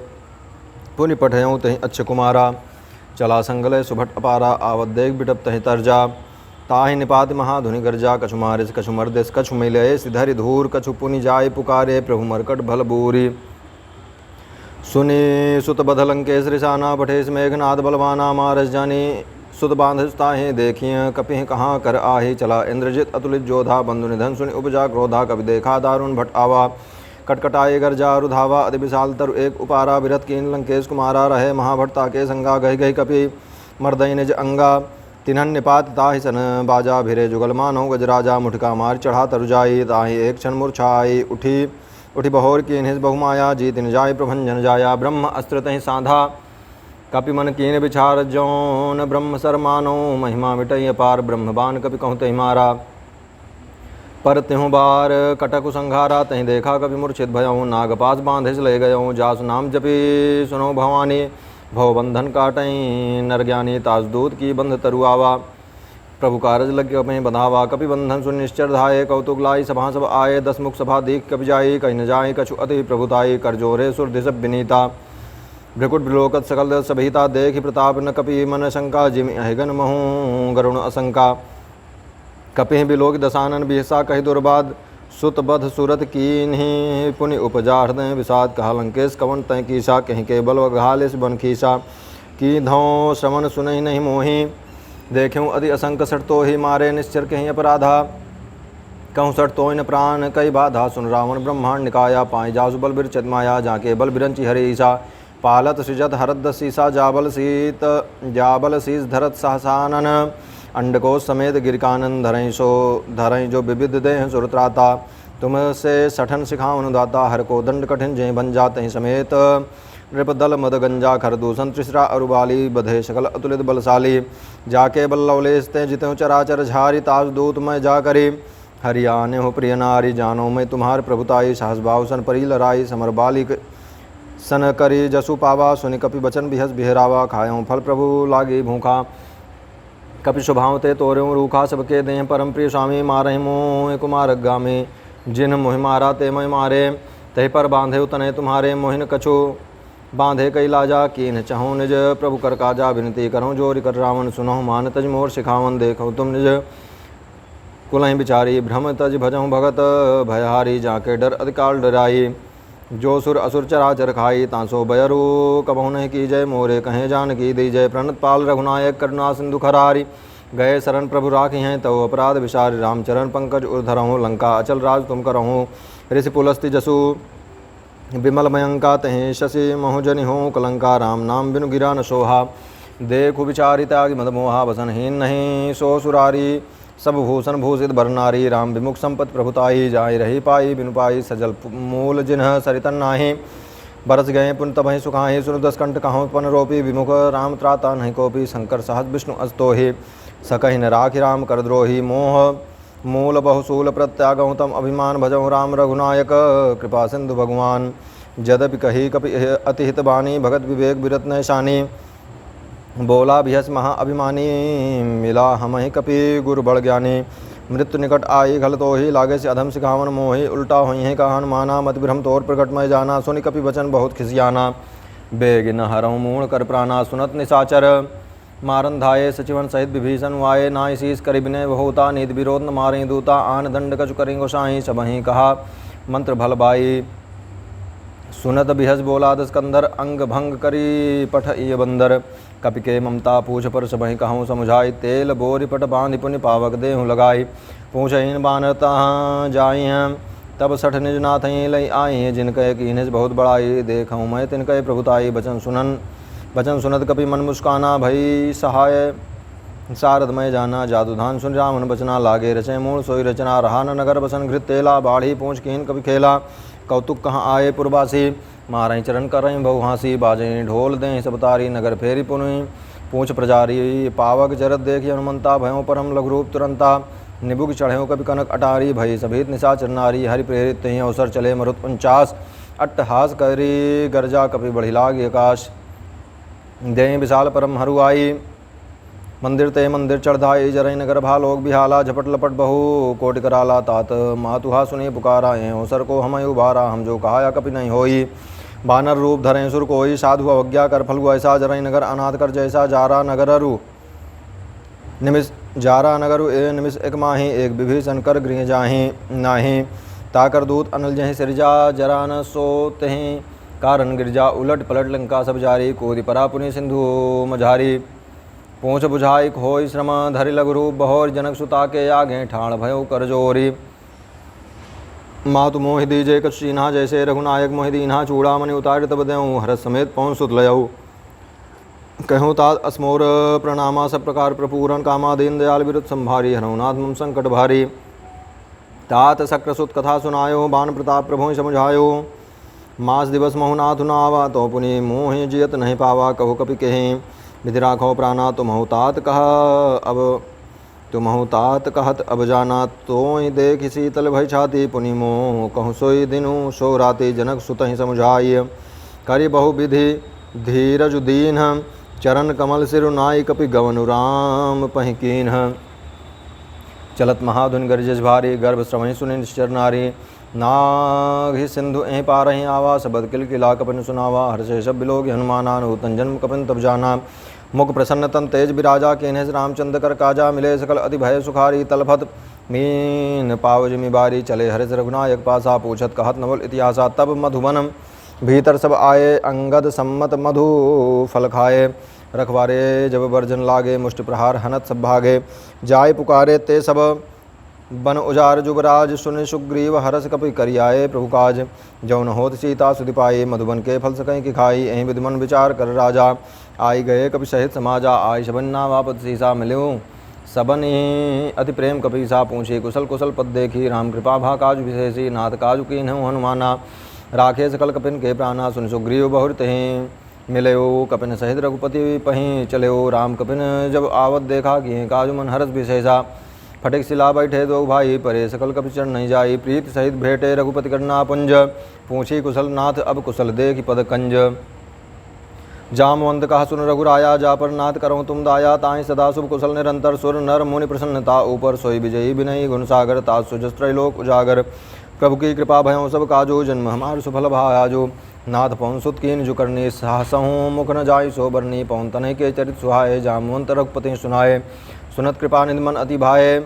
पुनि पठयऊँ तहीं अच्छ कुमारा चला संगलय सुभट अपारा। आवत देख बिटप तहीं तरजा ताहि निपात महाधुनि गर्जा। कछु मारिस कछु मर्देस कछु मिलय सिधरि धूर। कछु पुनि जाय पुकारे प्रभु मरकट भल बूरी। सुनि सुत बध लंकेश रिसाना पठेस मेघनाद बलवाना। मारस जानी सुत बांधस्ताहि देखिए कपिह कहाँ कर आहि। चला इंद्रजित अतुलित जोधा बंधु निधन सुनि उपजा क्रोधा। कवि देखा दारुण भट आवा कटकटाए गर्जा रुधावा। अति विशाल तरु एक उपारा विरत कीन लंकेश कुमारा। रहे महाभट्टा के संगा गहि गहि कपि मर्दई निज अंगा। तिन्हन निपात ताहि सन बाजा भिरे जुगल मानो गजराजा। मुठका मार चढ़ा तरु जाई ताहि एक क्षण मूर्छा आई। उठी बहोर कीन हिस बहुमाया जीत न जाय प्रभंजन जाया। ब्रह्म अस्त्र तहि साधा कपि मन कीन विचार जौन। ब्रह्म सर मानो महिमा मिटई अपार ब्रह्मबान कपि कहूँ तहि मारा। पर त्यों बार कटक संघारा तहीं देखा कभी मूर्छित भयऊँ नागपास बांधे ले गयऊँ जासु नाम जपी सुनो भवानी भव बंधन काटई नर ज्ञानी ताजदूत की बंध तरुआवा प्रभु कारज लग कपि बंधावा कपि बंधन सुनिश्चर धाये कौतुक लाई सभा सब आए दस मुख सभा दीख कपि जाई कहीं न जाए कछु अति प्रभुताई कर जोरे सुर दिश विनीता भ्रकुट विलोकत सकल सभीता देखि प्रताप न कपि मन शंका जिमि अहिगन महूँ गरुण असंका कपि बिलोक दशानन बिहसा कहि दुर्बाद सुत बध सुरत कीन्हि पुनि उपजा हृदय विषाद कहा लंकेश कवन तय कीसा कहीं के बल वघालिस बन खीसा की धौ श्रवण सुनहि नहीं मोहि देखूँ अति असंक सट तो ही मारे निश्चर कहीं अपराधा कहूँ सट तो न प्राण कई बाधा सुन रावण ब्रह्मांड निकाया पाई जासु बल बिर चतमाया जाके बल बिरंची हरे ईसा पालत सृजत हरद सीसा जाबल शीस धरत सहसानन अंडकोश समेत गिरिकानन धरई जो विविध देह सुरत्राता तुमसे सठन सिखावन दाता हर को दंड कठिन जय बन जाते हैं समेत नृपदल मद गंजा खरदूषण त्रिसरा अरुबाली बधे सकल अतुलित बलशाली जाके बल लवलेस्ते जिते चराचर झारी ताज दूत मैं जा करी हरियाने हो प्रिय नारी जानो मैं तुम्हार प्रभुताई साहस भाव सन परी लराई समर बालिक सन करी जसु पावा सुनि कपि बचन बिहस बिहरावा खायों फल प्रभु लागी भूखा कपि स्वभाव ते तोर्यों रूखा सबके देह परम प्रिय स्वामी मारहि मोह कुमार गामी जिन मोहि मारा ते मैं मारे तही पर बांधे तनय तुम्हारे मोहिन कछु बांधे कई लाजा कीन चहूँ निज प्रभु कर काजा विनती करूँ जोरि कर रावण सुनहु मान तज मोर सिखावन देखो तुम निज कुलहि बिचारी भ्रम तज भजहु भगत भयहारी जाके डर अधिकाल डराई जो सुर असुर चराचर खाई तांसो बयरु कबहु नहीं की जय मोरे कहें जान की दी जय प्रणत पाल रघुनायक करुणा सिंधु खरारी गए शरण प्रभु राखी हैं तव अपराध विचारी रामचरण पंकज उर्धरहूँ लंका अचल राज तुम करहूँ ऋषि पुलस्ति जसु विमल मयंका तहें शशि महुजनि हो कलंका राम नाम बिनु गिरा न सोहा देखु विचारी त्याग मद मोहा वसनहीन नहीं सो सुरारी सब भूषण भूषित भरनारी राम विमुख संपत प्रभुताई जाहि रही पाई बिनु पाई सजल मूल जिन्ह सरितन नाही बरस गए पुन तबहि सुखाहि सुन दस कंठ कहूँ पन रोपी विमुख राम त्राता नहीं कोपी शंकर सहज विष्णु अस्तोहि सकहि न राखि राम कर द्रोही मोह मूल बहुसूल प्रत्यागहु तम अभिमान भजहु राम रघुनायक कृपा सिंधु भगवान यद्यपि कही कपि अतिहित बानी भगत विवेक विरत नैशानी बोला भिहस महा अभिमानी मिला हम ही कपि गुरु बड़ ज्ञानी मृत्यु निकट आई घल तो ही लागे से अधम सिखावन मोहि उल्टा हुई है कहान माना मत भ्रम तोर प्रकट में जाना सुनि कपि वचन बहुत खिसियाना बेग न हरऊँ मूण कर प्राणा सुनत निशाचर मारन धाये सचिवन सहित विभीषण वाये नाय शीस करि विनय होता निध विरोध न मारे दूता आन दंड कछु करें गोसाई सबहि कहा मंत्र भल बाई सुनत बिहस बोला दस्कंदर अंग भंग करी पठ इय बंदर कपि के ममता पूछ पर सबहि कहूँ समुझाई तेल बोरि पट बांधि पुनि पावक देहु लगाई पूछहीन बानर तहाँ जाई हैं तब सठ निज नाथ लई आई जिनके कीन्हिस बहुत बड़ाई देखूँ मैं तिनके प्रभुताई बचन सुनत कपि मन मुस्काना भई सहाय सारद मैं जाना जादुधान सुन रामन बचना लागे रचे मूल सोई रचना रहा न नगर बसन घृत तेला बाढ़ी पूछ कीन कभी खेला कौतुक कहाँ आए पुरबासी मारई चरण करई बहु हासी बाजई ढोल दें सब तारी नगर फेरी पुनि पूछ प्रजारी पावक जरत देखी हनुमंता भयों परम लघुरूप तुरंता निबुक चढ़ें कभी कनक अटारी भई सभीत निशाचर नारी हरि प्रेरित तहीं अवसर चले मरुत 49 अट्टहास करी गर्जा कपि बढ़ी लाग आकाश दें विशाल परम हरुआई मंदिर ते मंदिर चढ़ाई जरई नगर भालोक बिहाला झपट लपट बहु कोटि कराला तात मातुहा सुनी पुकारा अवसर को हम उबारा हम जो कहा कपि नहीं होई बानर रूप धरें सुर कोई साधु अवज्ञा कर फलगु ऐसा जरई नगर अनाथ कर जैसा जारा नगररु निमिष जारा नगरु ए निमिष एक माही एक विभीषण कर गृह जाहि नाही ताकर दूत अनल जहि सिरजा जरा न सो तहीं कारण गिरजा उलट पलट लंका सब जारी कोदि परा पुनि सिंधु मझारी पूछ बुझाई खोई श्रम धरि लघु रूप बहोर जनक सुता के आगे ठाण भयो कर जोरी मातु मोहि दीजे कछु चीन्हा जैसे रघुनायक मोहि दीन्हा चूड़ामणि उतारि तब देऊँ हरस समेत पौंस सुत लयऊ कहूँ तात असमोर प्रणामा सब प्रकार प्रपूरन कामा दीन दयाल विरुद्ध संभारी हरौनाथ मम संकट भारी तात सक्रसुत कथा सुनायो बान प्रताप प्रभु समुझायो मास दिवस महुनाथ नावा तो पुनि मोहि जियत नहीं पावा कहो कपि कहें विधि राखो प्राणा तुम तात कह अब तुमहु तात कहत अब जाना, तोय देख शीतल भय छाती, पुनि मोह कहूँ सोई दिनु सो राति, जनक सुतहि समुझाई, करि बहु विधि धीरज दीन, चरण कमल सिरु नाई, कपि गवनु राम पहि कीन्ह। चलत महाधुन गरजस भारी, गर्भ श्रवहि सुनि निश्चर नारी, नाघि सिंधु एहि पारहि आवा, सबद किल किला कपिन सुनावा, हर्षे सब बिलोग हनुमाना, नूतन जन्म कपिन तब जाना, मुख प्रसन्न तन तेज बिराजा, केन्हस रामचंद्र कर काजा, मिले सकल अति भय सुखारी, तलफत मीन पाव जिमि बारी, चले हरिस रघुनायक पासा, पूछत कहत नवल इतिहासा, तब मधुबन भीतर सब आए, अंगद सम्मत मधु फल खाए, रखवारे जब वर्जन लागे, मुष्टि प्रहार हनत सब भागे, जाय पुकारे ते सब बन उजार जुबराज, सुन सुग्रीव हरस कपि करियाए प्रभु काज, जौन होत सीता सुधि पाई, मधुबन के फल सकई की खाई, एहि विधमन विचार कर राजा, आई गए कपि सहित समाजा, आई शबन ना वापत सीसा, मिल्यूँ सबन अति प्रेम कपीसा, पूछे कुशल कुशल पद देखी, राम कृपा भा काजु विशेषी, नाथ काजु कीन्हु हनुमाना, राखे सकल कपिन के प्राणा, सुन सुग्रीव बहुरत ही, मिलयो कपिन सहित रघुपति पहीं, चलयो राम कपिन जब आवत देखा, किए काजु मन हरस विशेषा, फटिक सिला बैठे दो भाई, परे सकल कपि चढ़ नहीं जाई, प्रीत सहित भेटे रघुपति करना पुंज, पूछी कुशल नाथ अब कुशल देखि पद कंज, जामवंत कहा सुन रघुराया, जा पर नाथ करो तुम दाया, ताहि सदा शुभ कुशल निरंतर, सुर नर मुनि प्रसन्नता ऊपर, सोई विजयी विनयी गुण सागर, ता सुजस त्रैलोक उजागर, प्रभु की कृपा भयों सब काजो, जन्म हमार सुफल भायाजो, नाथ पवन सुत कीन जो करनी, साहसहूँ मुख न जाय सो बरनी, पवन तनय के चरित सुहाए, जामवंत रघुपति सुनाए, सुनत कृपा निधि मन अति भाए,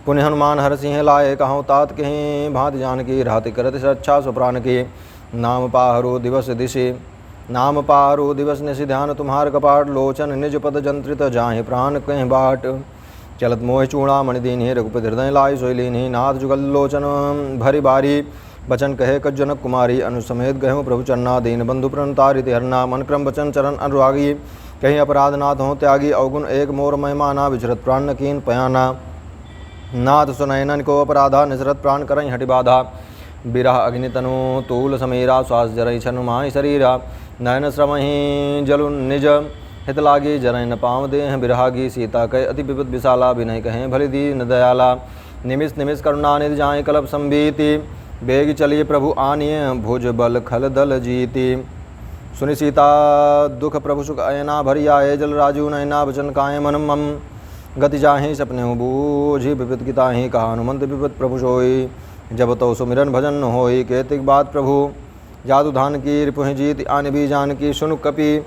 पुण्य हनुमान हर सिंह लाए, कहूँ तात कहीं भांति जानकी, रहति करत रक्षा सुप्राण की, नाम पाहरो दिवस दिशि, नाम पारो दिवस निशि, ध्यान तुम्हार कपाट, लोचन निज पद जंत्रित, जाहि प्राण कहीं बाट, चलत मोह चूड़ा मणिदीन, रघुपति हृदय लाई सोई लीन्ही, नाथ जुगल लोचन भरी बारी, बचन कहे कच जनक कुमारी, अनुसमेत गहूँ प्रभु चरना, दीन बंधु प्रणतारित हरना, मन क्रम बचन चरण अनुरागी, कहीं अपराध नाथ हों त्यागी, अवगुण एक मोर महिमाना, विचरत प्राण कीन पयाना, नाथ सुनयनन को अपराधा, निसरत प्राण करई हटि बाधा, बिरह अग्नि तनु तूल समीरा, श्वास जरई छनु माहि शरीरा, नयन श्रमहि जलु निज हित लागी, जरई न पाँव देह बिरहागी, सीता कह अति विपद विशाला, बिनय कहें भली दीन दयाला, निमिष निमिष करुणा निधि जाहि कलप संबीति, बेग चलिए प्रभु आनिय, भुज बल खल दल जीति, सुनि सीता दुख प्रभु सुख अयना, भरी आए जल राजू नयना, बचन काए मन मम, गति जाहि सपने बूझि, विपद की ताहि कहा हनुमंत विपद प्रभु सोई, जब तो सुमिरन भजन होई, केतिक बात प्रभु जादू धान की, रिपुहि जीत आन भी जान की, सुनु कपि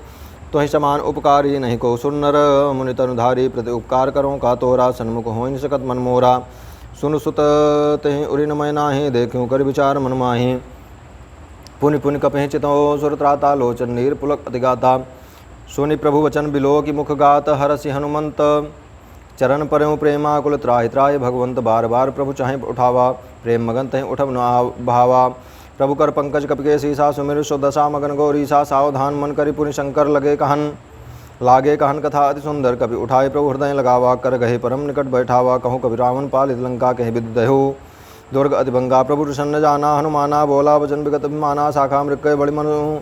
तुहि समान उपकारी, नहीं को सुनर मुनि तनुधारी, प्रति उपकार करो का तोरा, सन्मुख होई सकत मन मोरा, सुनु सुत तहि उरिन मैं नाही, देखूँ कर विचार मन माही, पुनि पुनि कपहि चितो सुर त्राता, लोचन नीर पुलक अतिगाता, सुनि प्रभु वचन बिलो की मुख गात, हरसि हनुमंत चरण परयों प्रेमा, कुल त्राहि त्राहि भगवंत, बार बार प्रभु चाहे उठावा, प्रेम मगन तहि उठब न भावा, प्रभु कर पंकज कपिके सीसा, सुमिर सो दशा मगन गौरीसा, सावधान मन करि पुनि शंकर लागे कहन कथा अति सुंदर, कपि उठाए प्रभु हृदय लगावा, कर गहे परम निकट बैठावा, कहूँ कपि रावण पालित लंका, कहीं विदहु दुर्ग अतिभंगा, प्रभु प्रसन्न जाना हनुमाना, बोला वचन विगत अभिमाना, शाखा मृक्य बड़ि मनु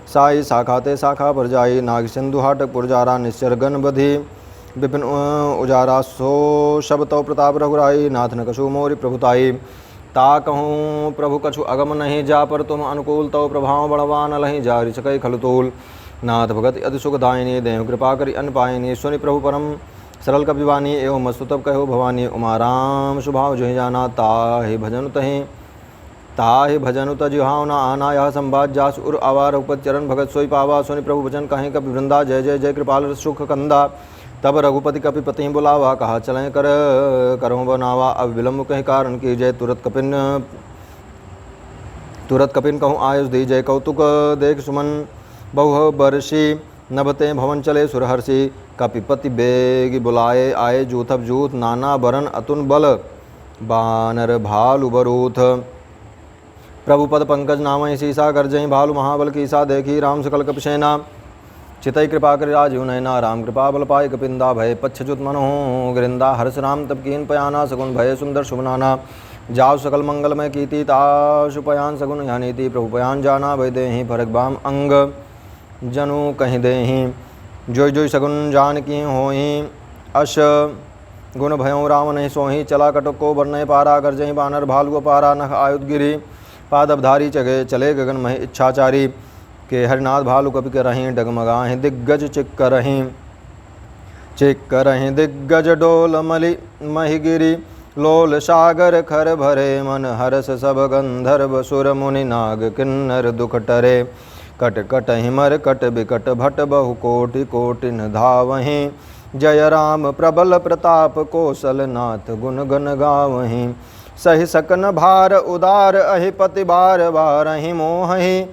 साई, शाखा ते शाखा पर जाई, नाग सिंधु हाटक पुरजारा, निश्चर गण बधि विपिन उजारा, सो शब तव प्रताप रघुराई, नाथ न कछु मोरि प्रभुताई, ता कहूँ प्रभु कछु अगम नहीं, जा पर तुम अनुकूल, तव प्रभाव बड़वान लही, जा ऋषकई खलतूल, नाथ भगत अति सुखदायिनी, देव कृपा करि अन पायिनी, सुनि प्रभु परम सरल कपिवानी, एवं मस्तुतब कहो भवानी, उमा राम स्वभाव जो जाना, ताहि भजनु तजिहावना आना, यह संवाद जास उर आवार रघुपत चरण भगत सोई पावा, सुनि प्रभु वचन कहें कपि वृंदा, जय जय जय कृपाल सुख कंदा, तब रघुपति कपिपति बुलावा, कहा चलें करो बनावा, अब विलम्ब कहीं कारण की जय, तुरत कपिन कहूँ आयुष दी जय, कौतुक देख सुमन बहु बरसी, नभते भवन चले सुरहर्षि, कपिपति बेग बुलाए, आए जूथब जूथ, नाना बरन अतुन बल, बानर भालु बरूथ, प्रभु पद पंकज नामहि सीसा, गर्जहि भालु महाबल कीसा, देखी राम सकल कपिसेना, चितई कृपा कर राजीव नयना, राम कृपा बल पाई कपिंदा, भय पच्छ्युत मनों गिरिंदा, हर्ष राम तब कीन पयाना, सगुन भय सुंदर शुभनाना, जाव सकल मंगलमय कीति, ताशु पयान सगुन यहाँ नीति, प्रभु पयान जाना, भय देहि फरक बाम अंग जनु कहीं देहि, जोई जोई सगुन जान की होई, अश गुण भयों राम नहीं सोही, चला कटक को बरनय पारा, गर्जही बानर भालु पारा, नख आयुधगिरी, पादबधारी चगे चले गगन महि इच्छाचारी, के हरिनाथ भालु कपि करहीं, डगमगाहीं दिग्गज चिक करहीं दिग्गज डोल मलि महिगिरी, लोल सागर खर भरे, मन हरस सब गंधर्व सुर मुनि नाग किन्नर दुख टरे, कट कट हिमर कट बिकट भट बहु कोटि कोटि न धावहीं, जय राम प्रबल प्रताप कौशल नाथ गुण गण गावहीं, सहि सकन भार उदार अहि पति बार बारहि मोहि,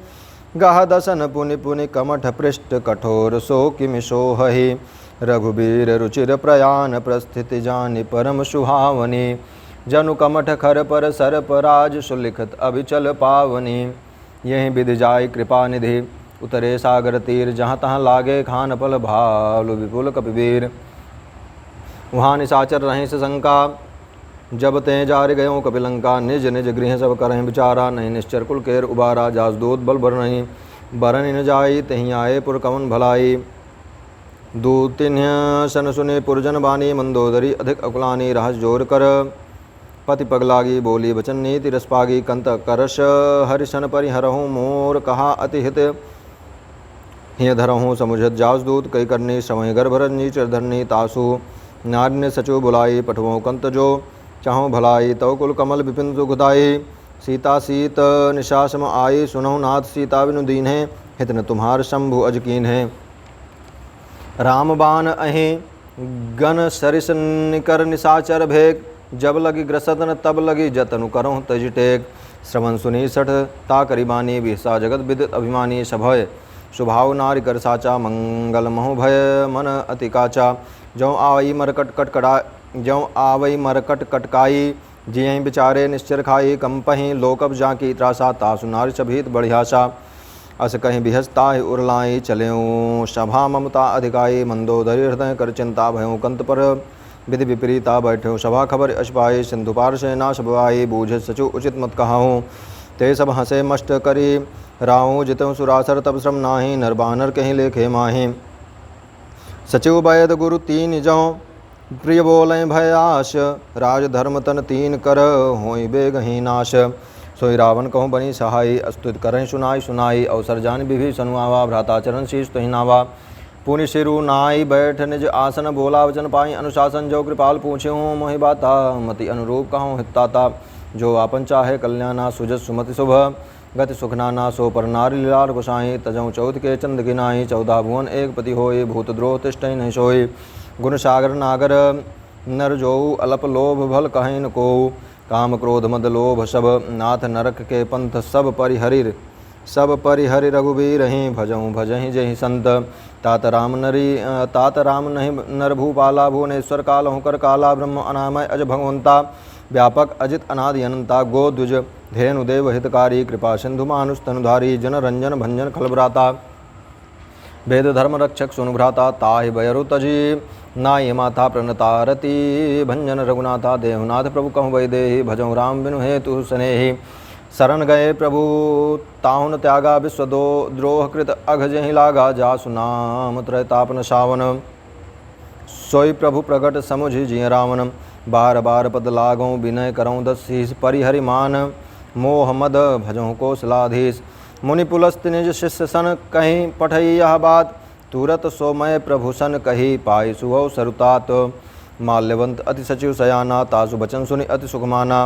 गह दसन पुनि पुनि कमठ पृष्ठ कठोर सो किमि सोहहि, रघुबीर रुचिर प्रयान प्रस्थिति जानि परम सुहावनी, जनु कमठ खर पर सर्प राज सुलिखत अभिचल पावनी, यहीं विधि जाय कृपा निधि उतरे सागर तीर, जहाँ तहाँ लागे खान पल भालु विपुल कपिवीर, वहाँ निशाचर रहें से शंका, जब तें जार गयों कपिलंका, निज निज गृह सब करें विचारा, नहीं निश्चर कुल केर उबारा, जास दूत बल बर नहीं बरन न जाई, तहीं आए पुर कवन भलाई, दूतिन्य सन सुने पुरजन बानी, मंदोदरी अधिक अकुलानी, रहस जोर कर पति पग लागी, बोली बचन नीति रस पागी, कंत करश हरिशन परिहरहूँ, मोर कहा अति हित हिय धरहूँ, समुझत जास दूत कई करनी, समय गर्भरनी चिरधरनी, तासु नारिन सचो बुलाई, पठवों कंत जो चाहों भलाई, तव कुल कमल विपिन सुखदाई, सीता सीत निशासम आई, सुनहु नाथ सीता बिनु दीन है, हित न तुम्हार शंभु अजकीन है, राम बाण अहि गन सरिस निकर निशाचर भेक, जब लगी ग्रसतन तब लगी जतनु करहु तज टेक, श्रवण सुनी सठ ता करीबानी, विहसा जगत विदित अभिमानी, सभय स्वभाव नारि कर साचा, मंगल महु भय मन अति काचा, जौ आवई मरकट कटकड़ा जौ आवई मरकट कटकाई, जियहीं बिचारे निश्चर खाई, कंपहीं लोकब जाकी त्रासा, तासु नारि सभीत बढ़ियासा, अस कहीं बिहसता ही उरलाई, चलेऊँ सभा ममता अधिकाई, मंदोदरी हृदय कर चिंता, भयों कंत पर विधि विपरीता, बैठे सभा खबर अशपाई, सिंधु पार से नाश बवाई, बूझे सचु उचित मत कहाऊँ, ते सब हंसे मष्ट करी राहूँ, जितऊँ सुरासर तब श्रम नाही, नर बानर कहीं लेखे माही, सचिव वैद गुरु तीन जौ, प्रिय बोलें भयाश, राज धर्म तन तीन कर, होई बेगही नाश, सोई रावण कहूँ बनी सहाई, अस्तुत करें सुनाई सुनाई, अवसर जान विभीषण आवा, भ्राता चरण शीश तुहि नावा, पुनि सिरु नाई बैठ निज आसन, बोला वचन पाई अनुशासन, जो कृपाल पूछूँ मोहि बाता, मति अनुरूप कहूँ हिताता, जो आपन चाहे कल्याणा, सुजस सुमति शुभ गति सुखनाना, सो पर नारी लीलार गोसाई, तजऊँ चौथ के चंद गिनाई, 14 भुवन एक पति होय, भूत द्रोह तिष्ठै नहीं सोई, गुण सागर नागर नर जोऊ, अल्प लोभ भल कहीं न कोऊ, काम क्रोध मद लोभ सब, नाथ नरक के पंथ सब परिहरि रघुबीर ही, भजऊँ भजहि जहि संत, तात राम नहीं नर भूपाला, भुवनेश्वर कालहु कर काला, ब्रह्म अनामय अज भगवंता, व्यापक अजित अनादि अनंता, गो द्विज धेनु देव हितकारी, कृपा सिंधु मानुष तनुधारी, जन रंजन भंजन खलभ्राता, वेद धर्म रक्षक सुनु भ्राता, ताहि भयरु तजी नाई माता प्रणतारती, भंजन रघुनाथा देहुनाथ, प्रभु कहूँ वैदेही, भजऊँ राम बिनु हेतु स्नेही, शरण गए प्रभु ताहुन त्यागा, विश्व द्रोह कृत अघ जहि लागा, जासु नाम त्रैतापन सावन, सोई प्रभु प्रगट समुझि जिय रावण, बार बार पद लागों विनय करऊँ दस शीस, परिहरि मान मोह मद भजऊँ कौशलाधीश, मुनि पुलस्त निज शिष्य सन, कहीं पठई यह बात, तुरत सोमय प्रभु सन कही, पाई सुहौ सरुतात, माल्यवंत अति सचिव सयाना, तासु बचन सुनि अति सुखमाना,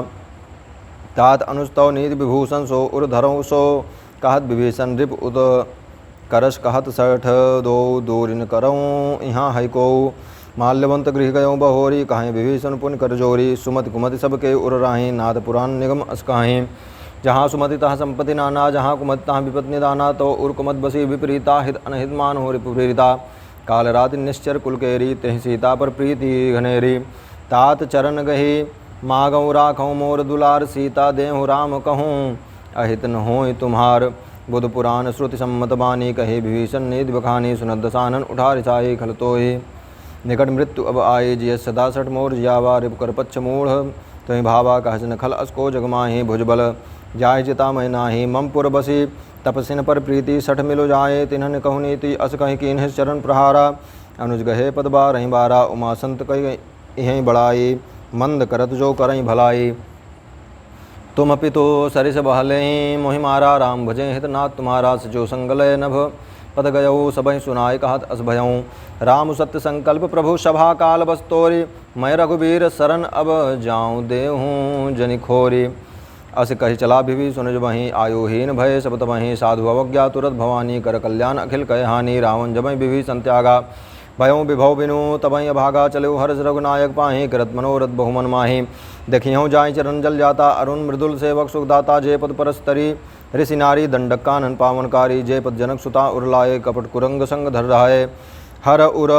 तात अनुस्तव नीति विभूषण, सो उर धरऊँ सो कहत विभीषण, रिप उद करस कहत सठ, दो दूरिन करऊँ यहाँ है को, माल्यवंत गृह गयों बहोरी, कहें विभीषण पुण्य कर जोरी, सुमति कुमति सबके उर राही, नाथ पुराण निगम अस कहीं, जहाँ सुमति तहाँ संपत्ति नाना, जहाँ कुमति तहाँ विपत्ति निदाना, तो उर कुमत बसी विपरीता, हित अनहित मान हो रिपुप्रीता, काल राति निश्चर कुलकेरी, तेहि सीता पर प्रीति घनेरी, तात चरण गही मागऊँ राखऊँ मोर दुलार, सीता देहु राम कहूँ अहित न होय तुम्हार, बुध पुराण श्रुति सम्मत बानी, कहे विभीषण नीति बखानी, सुनत दसानन उठा रिसाई, खलतोहि निकट मृत्यु अब आए, जिय सदा सठ मोर जियावा, रिप कर पच्छ मूढ़ तुहि भावा, कहसन खल असको जगमाही, भुजबल जाय चिता मैं नाही, मम पुर बसी तपसिन पर प्रीति, सठ मिलो जाए तिन्हन कहु नीति, अस कहीं कीन्ह चरण प्रहारा, अनुज गहे पद बारहि बारा, उमा संत कही यहीं बड़ाई, मंद करत जो करई भलाई। तुम पितो सरिस बहले मोहि मारा, राम भजे हित नाथ तुम्हारा, सजो संगलय नभ पद गयो, सबहि सुनाय कहत अस भयऊँ। राम सत्य संकल्प प्रभु सभा काल बस तोरि, मैं रघुबीर शरण अब जाऊँ देहूँ जनि खोरी। अस कहि चला भी सुनज वहीं, आयुहीन भय सब तमहि, साधु अवज्ञा तुरत भवानी, कर कल्याण अखिल कह हानि। रावण जबहि विभि संत्यागा, भयों विभव बिनु तबहि अभागा, चलो हर्ष रघुनायक पाहि, करत मनोरथ बहुमन माहि। देखियहु जाय चरण जल जाता, अरुण मृदुल सेवक सुखदाता, जय पद परस्तरी ऋषि नारी, दंडक कानन पावनकारी। जय पद जनक सुता उरलाए, कपट कुरंग संग धर रहाए। हर उर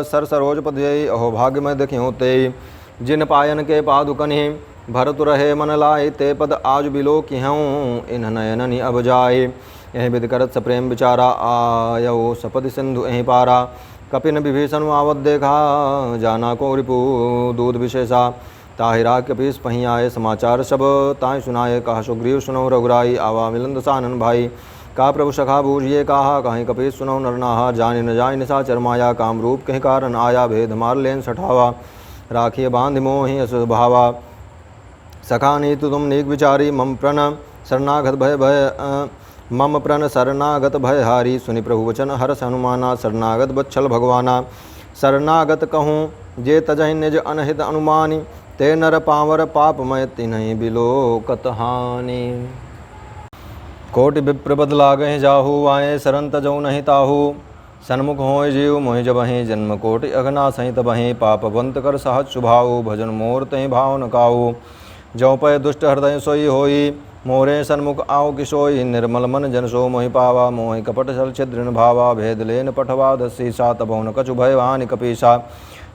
सर सरोज पद जय, अहो भाग्य में देखियहु ते। जिन पायन के पादुकनि भरतु रहे मन लाए, ते पद आज बिलो किहूँ इन नयननि अब जाए। यहीं विद करत सप्रेम विचारा, आयो सपदि सिंधु यहीं पारा। कपिन विभीषण आवत देखा, जाना को रिपु दूध विशेषा। ताहिरा कपीस पही आए, समाचार सब ताहि सुनाए। कहा सुग्रीव सुनौ रघुराई, आवा मिलन दसानन भाई। का प्रभु सखा बूझिए कहा, कहीं कपीस सुनौ नरनाहा। जानि न जाय निशाचर माया, काम रूप कहीं कारण आया। भेद मार लेन सठावा, राखिए बांध मोहि अस भावा। सखा नीतु तुम नीक विचारी, मम प्रण शरणागत भय मम प्रण शरणागत भय हारी। सुनि प्रभु वचन हरस हनुमाना, शरणागत बच्छल भगवाना। शरणागत कहूँ जे तजहि निज अनहित अनुमानी, ते नर पावर पापमय तिन्हि बिलोकत हानि। कोटि विप्र बद लागहि जाहु, आए शरण तजौ नहीं ताहू। सन्मुख होय जीव मोहि जबहि, जन्म कोटि अघना सहि तबहि। पापवंत कर सहज स्वभाव, भजन मोर तहि भाव न काऊ। जौ पय दुष्ट हृदय सोई होई, मोरे सन्मुख आओ किशोई। निर्मल मन जन सो मोहि पावा, मोहि कपट छल छिद्रिन भावा। भेद लेन पठवा दसीसा, तबौ न कछु भय हानि कपीसा।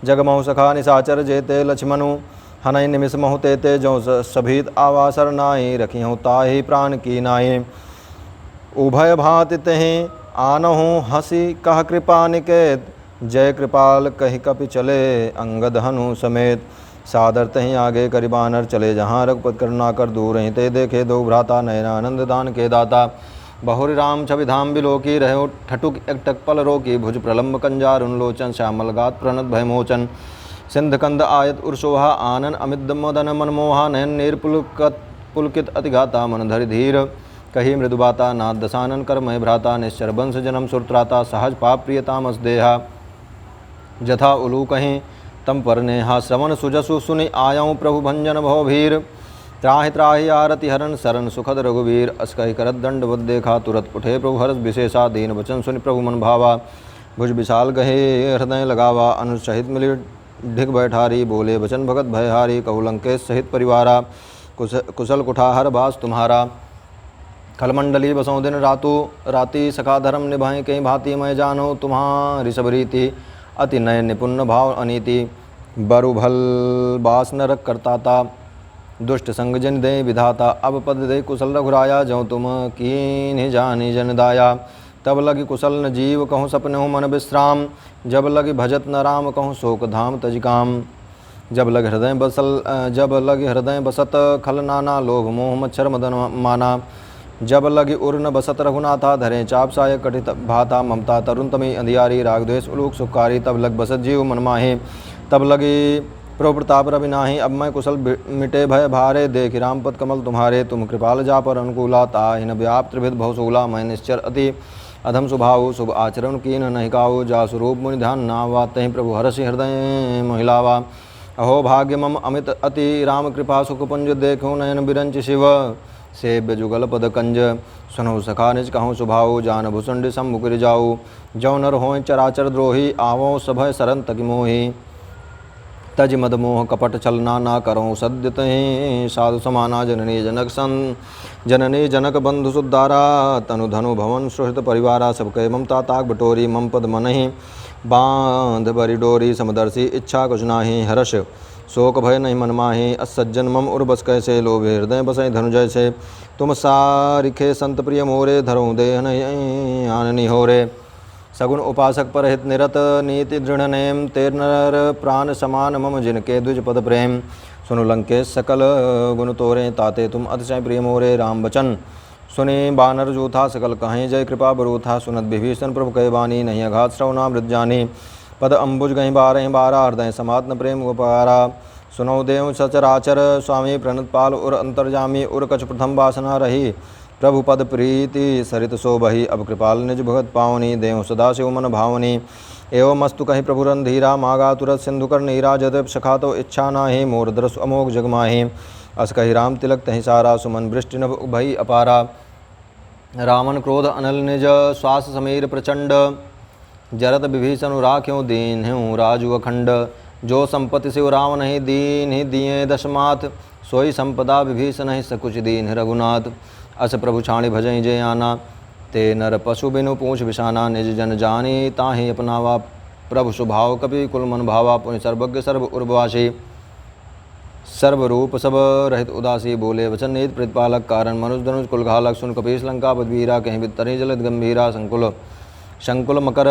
जगमहु सखा निशाचर जेते लक्ष्मणु, हनहि निमिष महु तेते। जौ सभीत आवा सरनाई, रखिहु ताहि प्राण की नाई। उभय भांति तहि आनहु हंसी, कह कृपा निकेत। जय कृपाल कहि कपि चले, अंगद हनु समेत। सादर तहीं आगे करि बानर, चले जहाँ रघुपत करुणा कर। दूर ही ते देखे दो भ्राता, नयनानंद दान के दाता। बहुरी राम छवि धाम बिलोकी, रहो ठटुक एकटक पल रोकी। भुज प्रलम्ब कंजार उन्लोचन, श्यामल गात प्रणत भयमोचन। सिंध कंद आयत उर्सोहा, आनन अमित मदन मनमोहा। नयन नीर पुलकित अतिघाता, मन धरि धीर कही मृदुबाता। नाथ दसानन कर मय भ्राता, निश्चर वंश जन्म सुरत्राता। सहज पाप प्रियतामस देहा, जथा उलू कहीं तम पर नेहा। श्रवण सुजसु सुनि आयऊँ, प्रभु भंजन भव भीर। त्राहि त्राहि आरति हरन, शरण सुखद रघुवीर। अस कहि करत दंडवत देखा, तुरत उठे प्रभु हरष विशेषा। दीन वचन सुनि प्रभु मन भावा, भुज विशाल गहे हृदय लगावा। अनुज सहित मिली ढिग बैठारी, बोले वचन भगत भयहारी। कहु लंकेश सहित परिवारा, कुशल कुठाहर बास तुम्हारा। खलमंडली बसों दिन राति, सखा धर्म निभाएं कहीं भांति। मैं जानो तुम्हारी सब रीति, अति नय निपुण भाव अनीति। बरु भल बास नरक करता था, दुष्ट संग जन दे विधाता। अब पद दे कुशल रघुराया, जौ तुम कीन्हि जानि जन दाया। तब लगी कुशल न जीव, कहूँ सपनहु मन विश्राम। जब लगी भजत न राम, कहूँ शोक धाम तज काम। जब लग हृदय बसत, खल नाना। लोभ मोह मच्छर मदन माना। जब लगी उर न बसत रघुनाथा, धरे चाप साय कटित भाता। ममता तरुण तमी अंधियारी, राग द्वेष उलूक सुखारी। तब लग बसत जीव मन माहे, तब लगी प्रभु प्रताप रवि नाही। अब मैं कुशल मिटे भय भारे, देख राम पद कमल तुम्हारे। तुम कृपाल जा पर अनुकूला, ताहिन व्याप त्रिभिद भवसूला। मैं निश्चर अति अधम स्वभाव, शुभ आचरण कीन नहीं काऊ। जा स्वरूप मुनि ध्यान नावा, तहीं प्रभु हरषि हृदय महिलावा। अहो भाग्य मम अमित अति, राम कृपा सुख पुंज। देखो नयन बिरंच शिव, सेव्य जुगल पद कंज। सुनहु सखा निज कहूँ स्वभाव, जान भूषण सम्मुख जाऊ। जौ नर हों चराचर द्रोही, आवो सभय शरण तक मोही। तज मद मोह कपट छलना, ना करो सद्य तहीं साधु समाना। जननी जनक बंधु सुद्धारा, तनु धनु भवन सुहृत परिवारा। सब कहे ममता ताक बटोरी, मम पद मनहि बांध बरि डोरी। समदर्शी इच्छा कुछ नाही, हर्ष शोक भय नहीं मन माही। असज्जन मम उर बस कैसे, लोभे हृदय बसई धनुजय से। तुम सारिखे संत प्रिय मोरे, धरो देह नहीं आननी होरे। सगुण उपासक पर हित निरत, नीति दृढ़ नेम। तेर नर प्राण समान, मम जिनके द्विज पद प्रेम। सुनु लंकेश सकल गुण तोरे, ताते तुम अतिशय प्रिय मोरे। राम बचन सुनि बानर जूथा, सकल कहें जय कृपा बरूथा। सुनत विभीषण प्रभु कहे बानी, नहीं अघात श्रवणा मृत जानी। पद अम्बुज गहीं बारह बारा हृदय समात्न प्रेम उपकारा सुनौ देव सचराचर स्वामी प्रणतपाल उर अंतर्जामी उर कछ प्रथम वासना रही प्रभु पद प्रीति सरित शोभही अब कृपाल निज भगत पावनी देव सदा शिव मन भावनी एवं मस्तु कहीं प्रभु रंधीरा मागा तुरत सिंधुकर नीरा जदप सखा तो इच्छा नाहि मोर दरस अमोघ जगमाही अस कही राम तिलक तहीं सारा सुमन वृष्टि नभ भई अपारा रावण क्रोध अनल निज श्वास समीर प्रचंड जरत विभीषण राख्यों दीन हूँ राजु अखंड जो संपत्ति शिव रावण ही दीन ही दिए दशमात सोई संपदा विभीषण ही सकुच दीन रघुनाथ अस प्रभु छाणी भजई जय आना ते नर पशु बिनु पूछ विषाना निज जन जानी ताहि अपनावा प्रभु स्वभाव कपि कुल मन भावा पुण्य सर्वज्ञ सर्व उर्ववासी सर्वरूप सब रहित उदासी बोले वचन नीत प्रतिपालक कारण मनुज धनुज कुलघालक सुन कपीस लंका पदवीरा कहीं बितरी जलद गंभीरा संकुल मकर